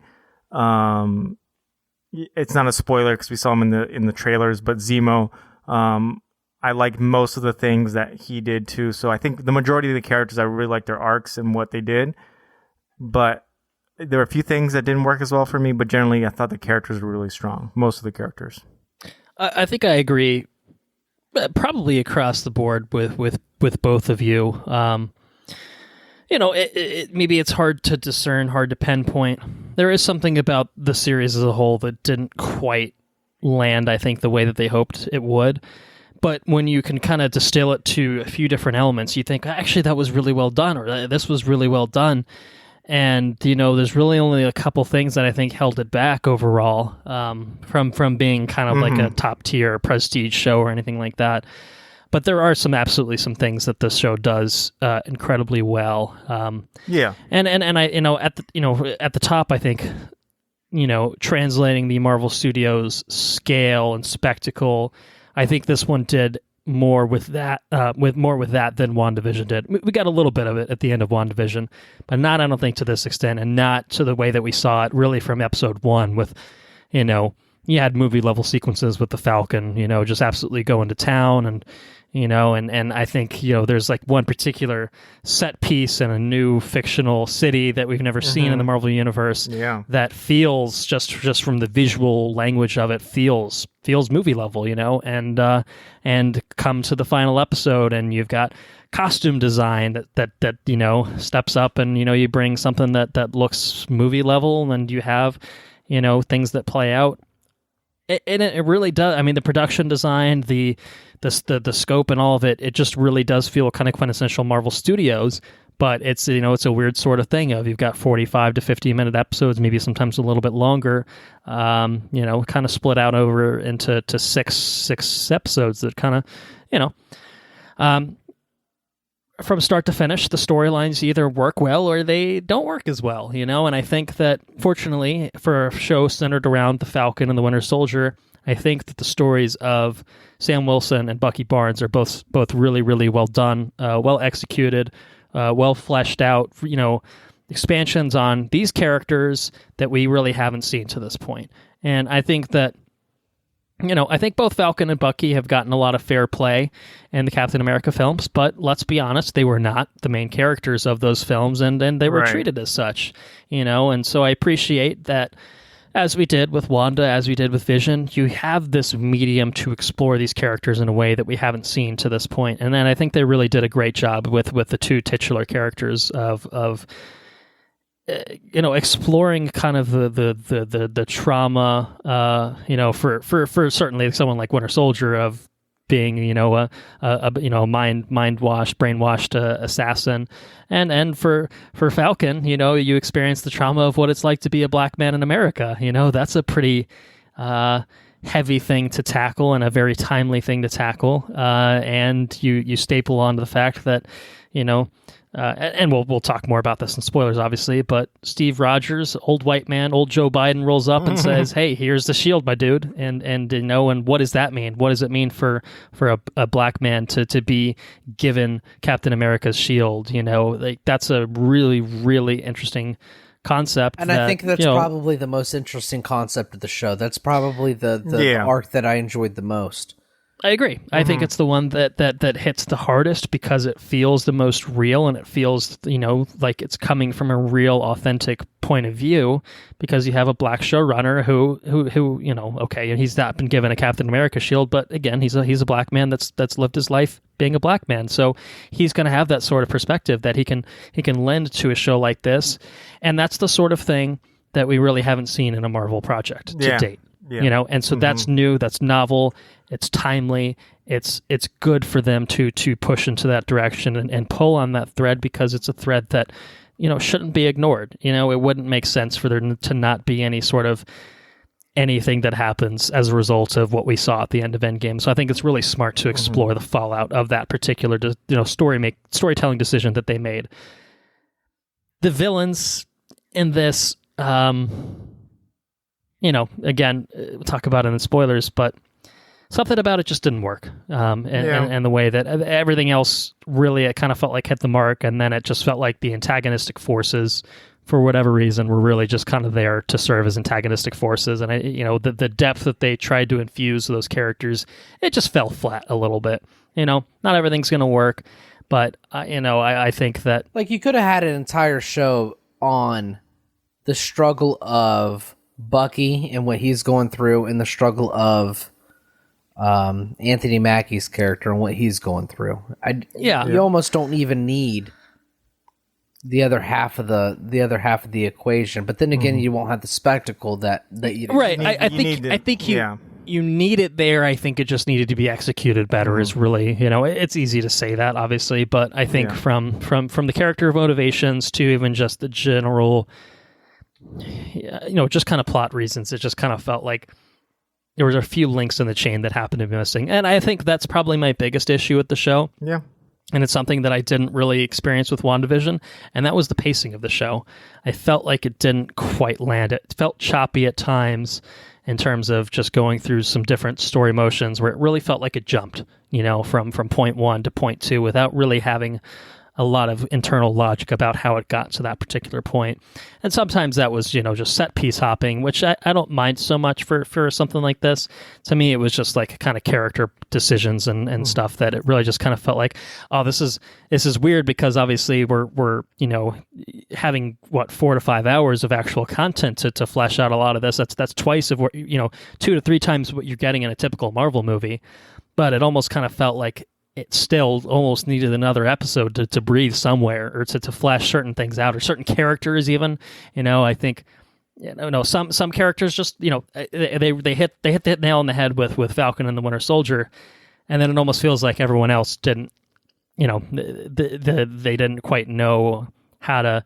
It's not a spoiler because we saw him in the trailers, but Zemo, I liked most of the things that he did too. So I think the majority of the characters, I really liked their arcs and what they did. But there were a few things that didn't work as well for me, but generally I thought the characters were really strong. Most of the characters. I think I agree probably across the board with both of you. Maybe it's hard to discern, hard to pinpoint. There is something about the series as a whole that didn't quite land, I think, the way that they hoped it would. But when you can kind of distill it to a few different elements, you think, actually, that was really well done, or this was really well done. And there's really only a couple things that I think held it back overall from being kind of like a top tier prestige show or anything like that. But there are absolutely some things that this show does incredibly well. Yeah, and I at the top, I think translating the Marvel Studios scale and spectacle, I think this one did more with that than WandaVision did. We got a little bit of it at the end of WandaVision, but not, I don't think, to this extent, and not to the way that we saw it really from episode 1 with, you had movie level sequences with the Falcon, just absolutely going to town, and and I think there's like one particular set piece in a new fictional city that we've never seen in the Marvel universe that feels just from the visual language of it feels movie level, and come to the final episode and you've got costume design that steps up, and you bring something that looks movie level, and you have things that play out. It really does. I mean, the production design, the scope, and all of it, it just really does feel kind of quintessential Marvel Studios. But it's it's a weird sort of thing of you've got 45 to 50-minute episodes, maybe sometimes a little bit longer. Kind of split out over into six episodes that kind of from start to finish, the storylines either work well or they don't work as well, and I think that, fortunately, for a show centered around the Falcon and the Winter Soldier, I think that the stories of Sam Wilson and Bucky Barnes are both really, really well done, well executed, well fleshed out, expansions on these characters that we really haven't seen to this point. And I think that I think both Falcon and Bucky have gotten a lot of fair play in the Captain America films, but let's be honest, they were not the main characters of those films, and they were treated as such, and so I appreciate that, as we did with Wanda, as we did with Vision, you have this medium to explore these characters in a way that we haven't seen to this point. And then I think they really did a great job with the two titular characters of exploring kind of the trauma, for certainly someone like Winter Soldier, of being, a brainwashed assassin, and for Falcon, you experience the trauma of what it's like to be a black man in America. That's a pretty heavy thing to tackle and a very timely thing to tackle, and you staple onto the fact that, and we'll talk more about this in spoilers, obviously, but Steve Rogers, old white man, old Joe Biden, rolls up and says, "Hey, here's the shield, my dude." And what does that mean? What does it mean for a black man to be given Captain America's shield? That's a really, really interesting concept. And I think that's probably the most interesting concept of the show. That's probably the arc that I enjoyed the most. I agree. I think it's the one that hits the hardest because it feels the most real, and it feels, like it's coming from a real, authentic point of view, because you have a black showrunner who okay, he's not been given a Captain America shield, but again, he's a black man that's lived his life being a black man, so he's going to have that sort of perspective that he can lend to a show like this, and that's the sort of thing that we really haven't seen in a Marvel project to date. Yeah. And so that's new, that's novel, it's timely, it's good for them to push into that direction and pull on that thread, because it's a thread that, shouldn't be ignored. It wouldn't make sense for there to not be any sort of anything that happens as a result of what we saw at the end of Endgame. So I think it's really smart to explore the fallout of that particular, storytelling decision that they made. The villains in this, again, we'll talk about it in spoilers, but something about it just didn't work. And the way that everything else really, it kind of felt like hit the mark, and then it just felt like the antagonistic forces, for whatever reason, were really just kind of there to serve as antagonistic forces. And the depth that they tried to infuse those characters, it just fell flat a little bit. Not everything's going to work, but I think that, like, you could have had an entire show on the struggle of Bucky and what he's going through, and the struggle of Anthony Mackie's character and what he's going through. You almost don't even need the other half of the equation. But then again, you won't have the spectacle that you right. I think you need it there. I think it just needed to be executed better. Is really, it's easy to say that, obviously, but I think from the character motivations to even just the general, just kind of plot reasons, it just kind of felt like there was a few links in the chain that happened to be missing, and I think that's probably my biggest issue with the show. Yeah. And it's something that I didn't really experience with WandaVision, and that was the pacing of the show. I felt like it didn't quite land. It felt choppy at times in terms of just going through some different story motions where it really felt like it jumped, from point 1 to point 2 without really having a lot of internal logic about how it got to that particular point. And sometimes that was, just set piece hopping, which I don't mind so much for something like this. To me, it was just like kind of character decisions and stuff that it really just kind of felt like, oh, this is weird because obviously we're having 4 to 5 hours of actual content to flesh out a lot of this. That's twice of what, 2 to 3 times what you're getting in a typical Marvel movie. But it almost kind of felt like it still almost needed another episode to breathe somewhere, or to flesh certain things out, or certain characters even. I think some characters just they hit the nail on the head with Falcon and the Winter Soldier, and then it almost feels like everyone else didn't they didn't quite know how to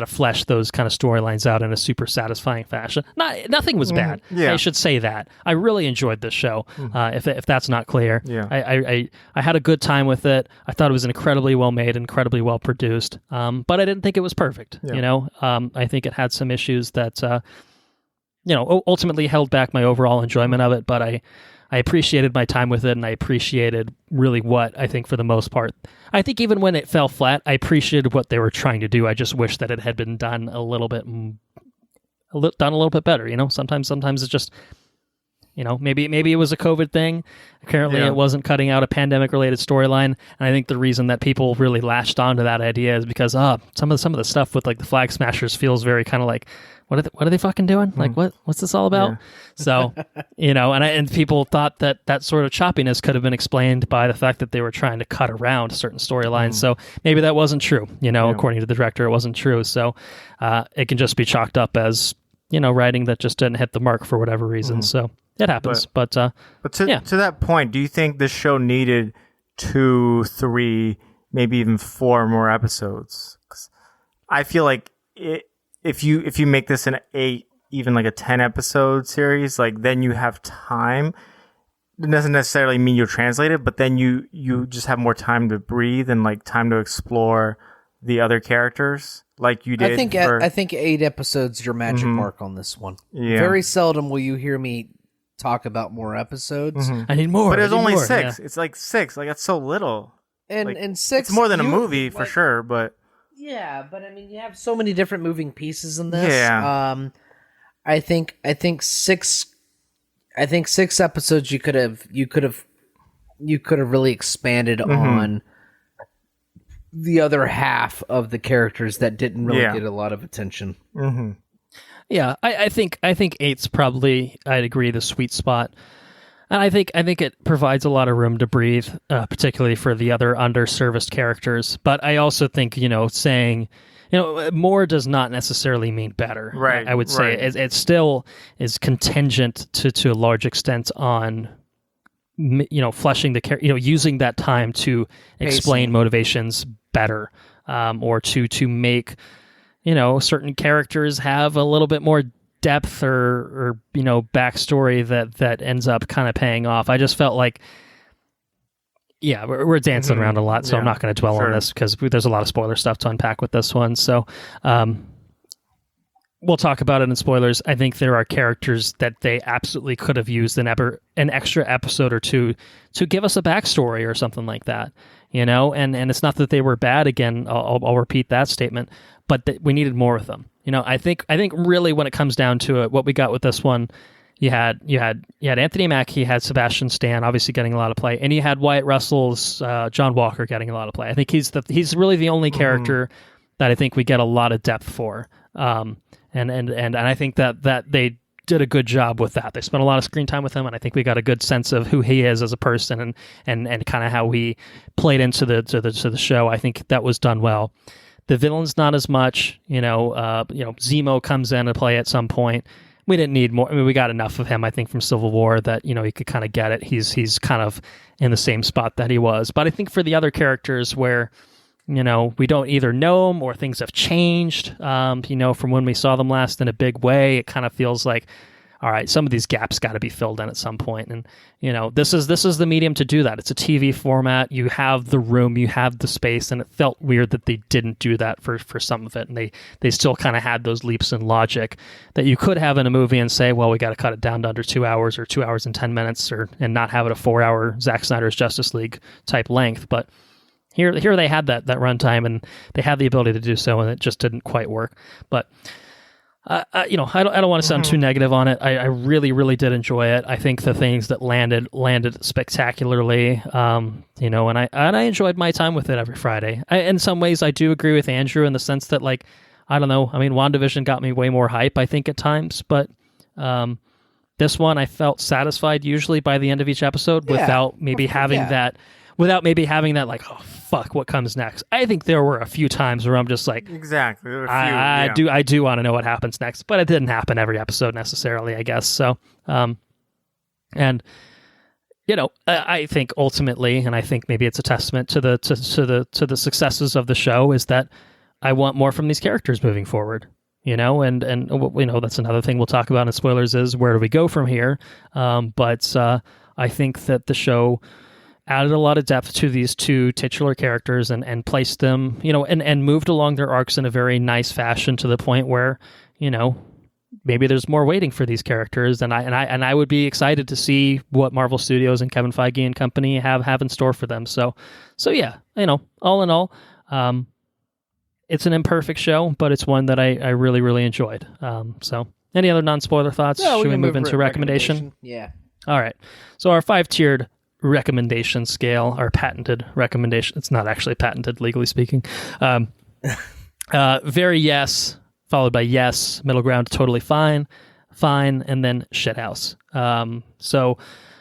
flesh those kind of storylines out in a super satisfying fashion. Nothing was bad. I should say that. I really enjoyed this show, if that's not clear. Yeah. I had a good time with it. I thought it was incredibly well made, incredibly well produced, but I didn't think it was perfect. I think it had some issues that ultimately held back my overall enjoyment of it, but I appreciated my time with it, and I appreciated really what I think for the most part. I think even when it fell flat, I appreciated what they were trying to do. I just wish that it had been done a little bit better. Sometimes it's just, maybe it was a COVID thing. Apparently it wasn't cutting out a pandemic-related storyline, and I think the reason that people really latched onto that idea is because some of the stuff with like the Flag Smashers feels very kind of like, what are they fucking doing? Like, what's this all about? Yeah. So, and people thought that sort of choppiness could have been explained by the fact that they were trying to cut around certain storylines. So maybe that wasn't true. According to the director, it wasn't true. So it can just be chalked up as writing that just didn't hit the mark for whatever reason. So it happens. But to that point, do you think this show needed 2, 3, maybe even 4 more episodes? 'Cause I feel like if you make this an 8, even like a 10 episode series, like then you have time. It doesn't necessarily mean you'll translate it, but then you just have more time to breathe and like time to explore the other characters like you did. I think 8 episodes is your magic mark on this one. Yeah. Very seldom will you hear me talk about more episodes. I need more. But it's only 6. Yeah. It's like 6. Like that's so little. And 6. It's more than a movie for sure, but. Yeah, but I mean, you have so many different moving pieces in this. Yeah. I think 6 episodes you could have really expanded on the other half of the characters that didn't really get a lot of attention. Yeah, I think 8's probably, I'd agree, the sweet spot. And I think it provides a lot of room to breathe, particularly for the other underserviced characters. But I also think, saying, more does not necessarily mean better. Right. I would say it still is contingent to a large extent on, fleshing the character, using that time to explain motivations better, or to make, certain characters have a little bit more depth or backstory that ends up kind of paying off. I just felt like, we're dancing around a lot, so I'm not going to dwell on this because there's a lot of spoiler stuff to unpack with this one. So we'll talk about it in spoilers. I think there are characters that they absolutely could have used an extra episode or two to give us a backstory or something like that. And it's not that they were bad. Again, I'll repeat that statement, but that we needed more of them. I think really when it comes down to it, what we got with this one, you had Anthony Mackie, you had Sebastian Stan, obviously getting a lot of play, and you had Wyatt Russell's John Walker getting a lot of play. I think he's really the only character that I think we get a lot of depth for, and I think that they did a good job with that. They spent a lot of screen time with him, and I think we got a good sense of who he is as a person and kind of how he played into the show. I think that was done well. The villain's not as much, Zemo comes in to play at some point. we didn't need more. I mean, we got enough of him, I think, from Civil War that, you could kind of get it. He's kind of in the same spot that he was. But I think for the other characters where, we don't either know them or things have changed, from when we saw them last in a big way, it kind of feels like, all right, some of these gaps got to be filled in at some point. And, this is the medium to do that. It's a TV format. You have the room, you have the space, and it felt weird that they didn't do that for some of it. And they still kind of had those leaps in logic that you could have in a movie and say, well, we got to cut it down to under 2 hours or 2 hours and 10 minutes and not have it a 4-hour Zack Snyder's Justice League type length. But here they had that runtime, and they had the ability to do so, and it just didn't quite work. But I don't want to sound too negative on it. I really, really did enjoy it. I think the things that landed spectacularly. And I enjoyed my time with it every Friday. In some ways, I do agree with Andrew in the sense that, like, I don't know. I mean, WandaVision got me way more hype, I think, at times, but this one I felt satisfied usually by the end of each episode without maybe having that. Without maybe having that, like, oh fuck, what comes next? I think there were a few times where I'm just like, exactly. There were a few, I do want to know what happens next, but it didn't happen every episode necessarily, I guess. So, and I think ultimately, and I think maybe it's a testament to the successes of the show, is that I want more from these characters moving forward. And that's another thing we'll talk about in spoilers is where do we go from here? But I think that the show added a lot of depth to these two titular characters and placed them, and moved along their arcs in a very nice fashion to the point where, maybe there's more waiting for these characters, and I would be excited to see what Marvel Studios and Kevin Feige and company have in store for them. So yeah, all in all, it's an imperfect show, but it's one that I really, really enjoyed. So any other non-spoiler thoughts? No, should we move into recommendation? Yeah. All right. So our 5-tiered recommendation scale, our patented recommendation. It's not actually patented, legally speaking. Very yes, followed by yes, middle ground, totally fine, and then shithouse. So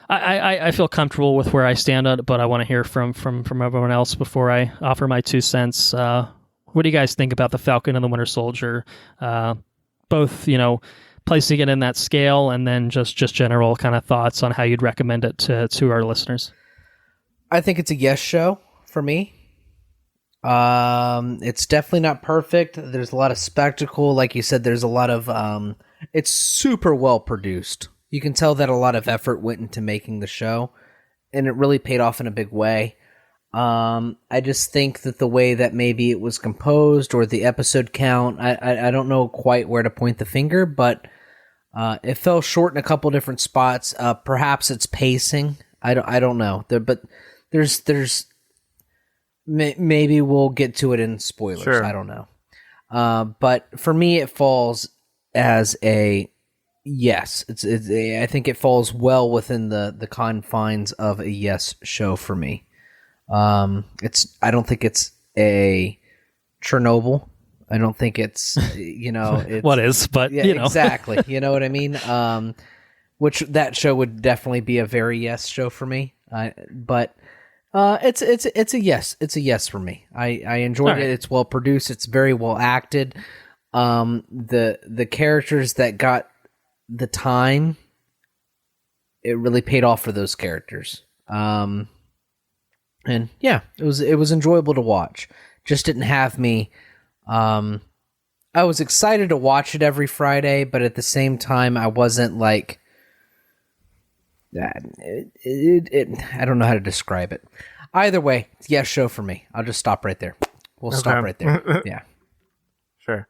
I feel comfortable with where I stand on it, but I want to hear from everyone else before I offer my 2 cents. What do you guys think about the Falcon and the Winter Soldier? Both, placing it in that scale, and then just general kind of thoughts on how you'd recommend it to our listeners. I think it's a yes show for me. It's definitely not perfect. There's a lot of spectacle. Like you said, there's a lot of, it's super well produced. You can tell that a lot of effort went into making the show, and it really paid off in a big way. I just think that the way that maybe it was composed or the episode count, I don't know quite where to point the finger, but it fell short in a couple different spots. Perhaps it's pacing. I don't know. But there's maybe we'll get to it in spoilers. Sure. I don't know. But for me, it falls as a yes. I think it falls well within the confines of a yes show for me. I don't think it's a Chernobyl. I don't think it's, it's, what is, but yeah, exactly. You know what I mean? Which that show would definitely be a very yes show for me. But it's a yes. It's a yes for me. I enjoyed it. It's well produced. It's very well acted. The characters that got the time, it really paid off for those characters. And yeah, it was enjoyable to watch. Just didn't have me. I was excited to watch it every Friday, but at the same time, I wasn't like. I don't know how to describe it. Either way, yes, show for me. I'll just stop right there. We'll stop right there. Yeah. Sure.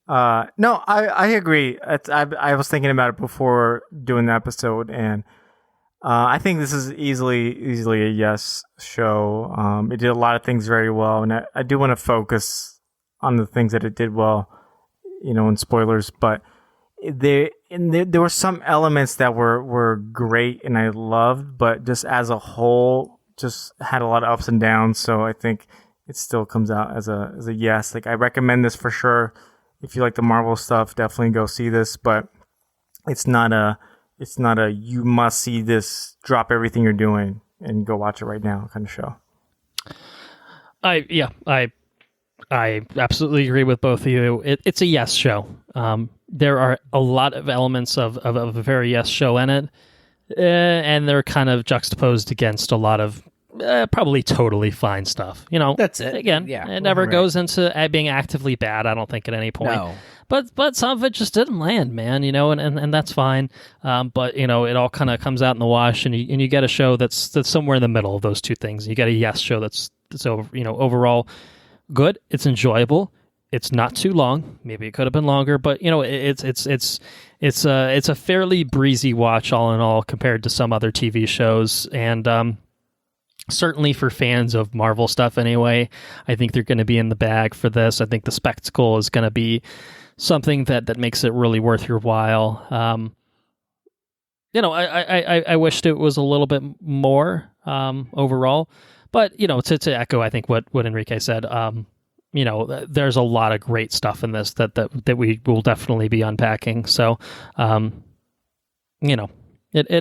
No, I agree. I was thinking about it before doing the episode, and I think this is easily a yes show. It did a lot of things very well, and I do want to focus on the things that it did well, in spoilers. But there were some elements that were great and I loved, but just as a whole, just had a lot of ups and downs. So I think it still comes out as a yes. Like, I recommend this for sure. If you like the Marvel stuff, definitely go see this. But it's not a you must see this, drop everything you're doing and go watch it right now kind of show. I I absolutely agree with both of you. It's a yes show. There are a lot of elements of a very yes show in it, and they're kind of juxtaposed against a lot of probably totally fine stuff. That's it. Again, it never goes into being actively bad, I don't think, at any point. No. But some of it just didn't land, man, and that's fine. But, it all kind of comes out in the wash, and you get a show that's somewhere in the middle of those two things. You get a yes show that's overall good. It's enjoyable. It's not too long. Maybe it could have been longer, but it's a fairly breezy watch all in all compared to some other TV shows, and certainly for fans of Marvel stuff anyway, I think they're going to be in the bag for this. I think the spectacle is going to be something that makes it really worth your while. I wished it was a little bit more overall, but to echo, I think what Henrique said. There's a lot of great stuff in this that we will definitely be unpacking. So, it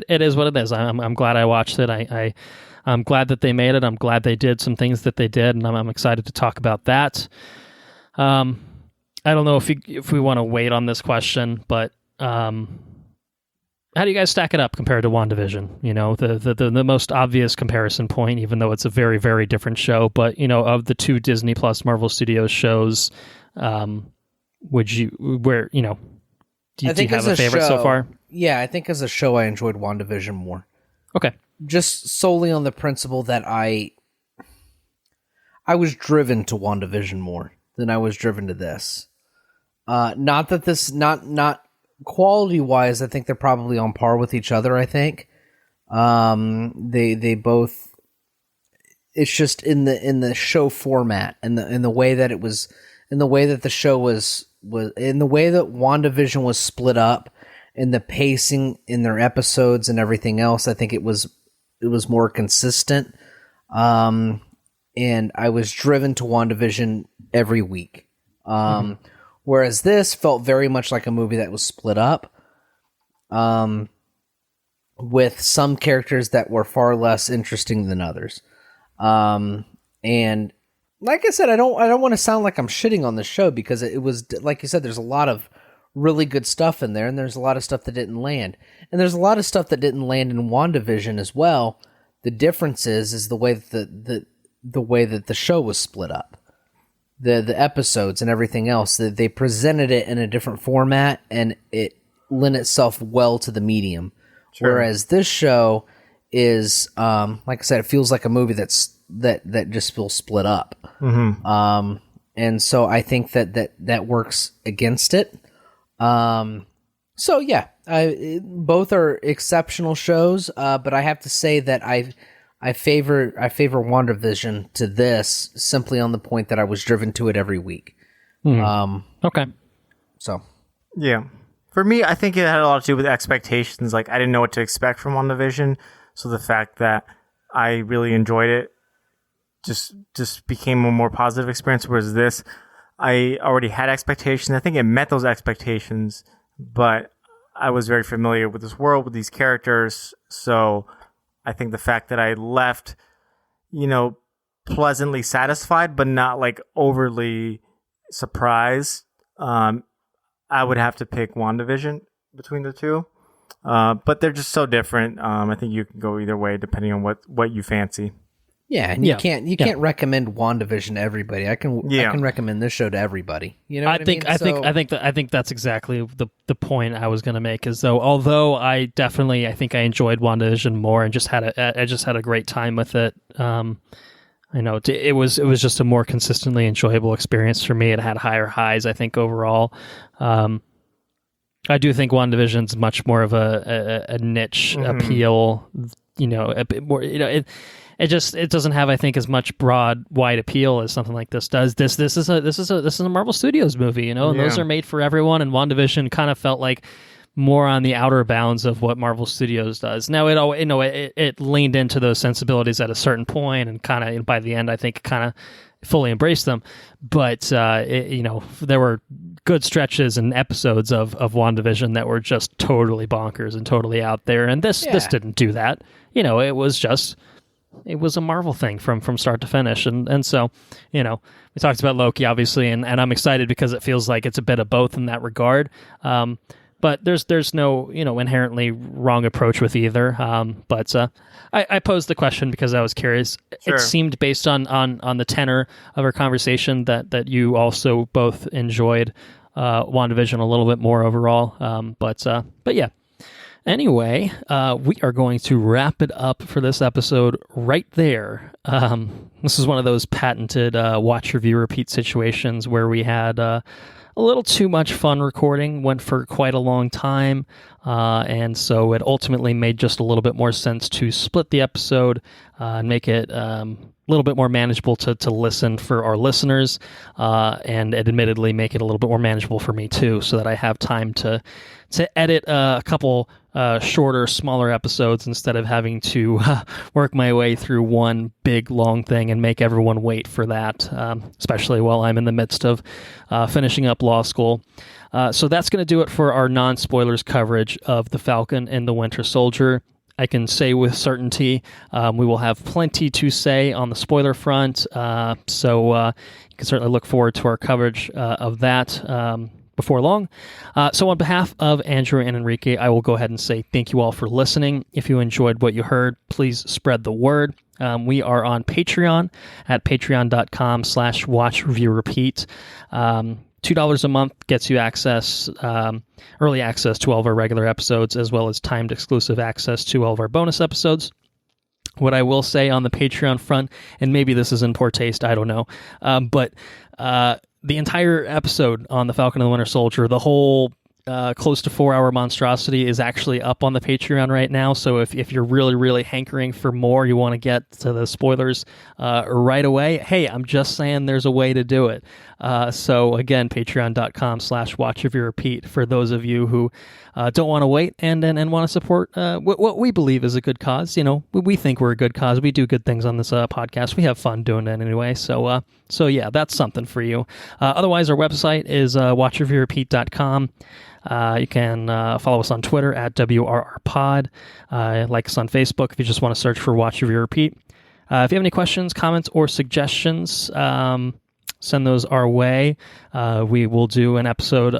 is what it is. I'm glad I watched it. I'm glad that they made it. I'm glad they did some things that they did, and I'm excited to talk about that. I don't know if we want to wait on this question, but how do you guys stack it up compared to WandaVision? The most obvious comparison point, even though it's a very, very different show, but of the two Disney Plus Marvel Studios shows, do you have a favorite so far? Yeah, I think as a show, I enjoyed WandaVision more. Okay. Just solely on the principle that I was driven to WandaVision more than I was driven to this. Not that this, not quality wise, I think they're probably on par with each other. I think they both. It's just in the show format and in the way that it was, in the way that the show was in the way that WandaVision was split up, in the pacing in their episodes and everything else. I think it was more consistent. And I was driven to WandaVision every week. Whereas this felt very much like a movie that was split up, with some characters that were far less interesting than others. And like I said, I don't want to sound like I'm shitting on the show, because it was, like you said, there's a lot of really good stuff in there, and there's a lot of stuff that didn't land. And there's a lot of stuff that didn't land in WandaVision as well. The difference is the way that the way that the show was split up. The episodes and everything else, they presented it in a different format, and it lent itself well to the medium. Sure. Whereas this show is, like I said, it feels like a movie that just feels split up. Mm-hmm. And so I think that works against it. So yeah, both are exceptional shows, but I have to say that I favor WandaVision to this simply on the point that I was driven to it every week. Okay. So. Yeah. For me, I think it had a lot to do with expectations. Like, I didn't know what to expect from WandaVision, so the fact that I really enjoyed it just became a more positive experience, whereas this, I already had expectations. I think it met those expectations, but I was very familiar with this world, with these characters, so I think the fact that I left, pleasantly satisfied, but not like overly surprised, I would have to pick WandaVision between the two. But they're just so different. I think you can go either way depending on what you fancy. Yeah, and you can't recommend WandaVision to everybody. I can recommend this show to everybody. You know, I think that's exactly the point I was going to make. Is although I think I enjoyed WandaVision more and just had a great time with it. I know it was just a more consistently enjoyable experience for me. It had higher highs, I think, overall. I do think WandaVision's much more of a niche appeal. A bit more. It doesn't have, I think, as much wide appeal as something like this does. This is a Marvel Studios movie, and those are made for everyone. And WandaVision kind of felt like more on the outer bounds of what Marvel Studios does. Now it leaned into those sensibilities at a certain point, and kind of by the end, I think, kind of fully embraced them. But there were good stretches and episodes of WandaVision that were just totally bonkers and totally out there, and this didn't do that. It was just it was a Marvel thing from start to finish. And so, we talked about Loki, obviously, and I'm excited because it feels like it's a bit of both in that regard. But there's no, inherently wrong approach with either. But I posed the question because I was curious. Sure. It seemed based on the tenor of our conversation that you also both enjoyed WandaVision a little bit more overall. But yeah. Anyway, we are going to wrap it up for this episode right there. This is one of those patented watch, review, repeat situations where we had a little too much fun recording, went for quite a long time, and so it ultimately made just a little bit more sense to split the episode and make it a little bit more manageable to listen for our listeners, and admittedly make it a little bit more manageable for me too, so that I have time to edit a couple shorter, smaller episodes instead of having to work my way through one big, long thing and make everyone wait for that, especially while I'm in the midst of finishing up law school. So that's going to do it for our non-spoilers coverage of The Falcon and the Winter Soldier. I can say with certainty we will have plenty to say on the spoiler front, so you can certainly look forward to our coverage of that before long. So on behalf of Andrew and Henrique, I will go ahead and say thank you all for listening. If you enjoyed what you heard, please spread the word. We are on Patreon at patreon.com/watchreviewrepeat. $2 a month gets you access, early access to all of our regular episodes, as well as timed exclusive access to all of our bonus episodes. What I will say on the Patreon front, and maybe this is in poor taste, I don't know, but the entire episode on The Falcon and the Winter Soldier, the whole close to 4-hour monstrosity, is actually up on the Patreon right now. So if you're really, really hankering for more, you want to get to the spoilers right away, hey, I'm just saying there's a way to do it. So again, patreon.com/watchreviewrepeat for those of you who don't want to wait and want to support what we believe is a good cause. We think we're a good cause. We do good things on this podcast. We have fun doing it anyway. So yeah, that's something for you. Otherwise, our website is watchreviewrepeat.com. You can follow us on Twitter at WRRPod. Like us on Facebook if you just want to search for Watch Review Repeat. If you have any questions, comments, or suggestions, send those our way. We will do an episode.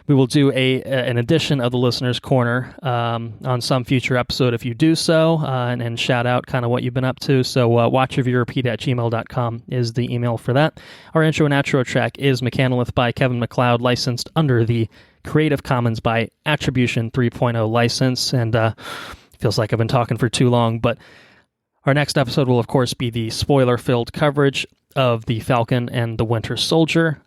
We will do an edition of the Listener's Corner on some future episode if you do so, and shout out kind of what you've been up to. So watchreviewrepeat@gmail.com is the email for that. Our intro and outro track is Mechanolith by Kevin MacLeod, licensed under the Creative Commons by Attribution 3.0 license. And feels like I've been talking for too long, but our next episode will, of course, be the spoiler-filled coverage of The Falcon and the Winter Soldier.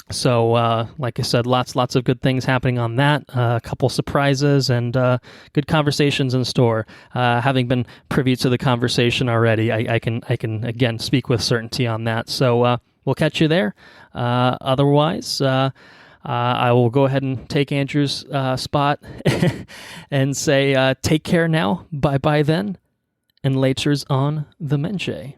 So, like I said, lots of good things happening on that. A couple surprises and good conversations in store. Having been privy to the conversation already, I can again speak with certainty on that. So we'll catch you there. Otherwise, I will go ahead and take Andrew's spot and say take care now. Bye then. And later's on the Menche.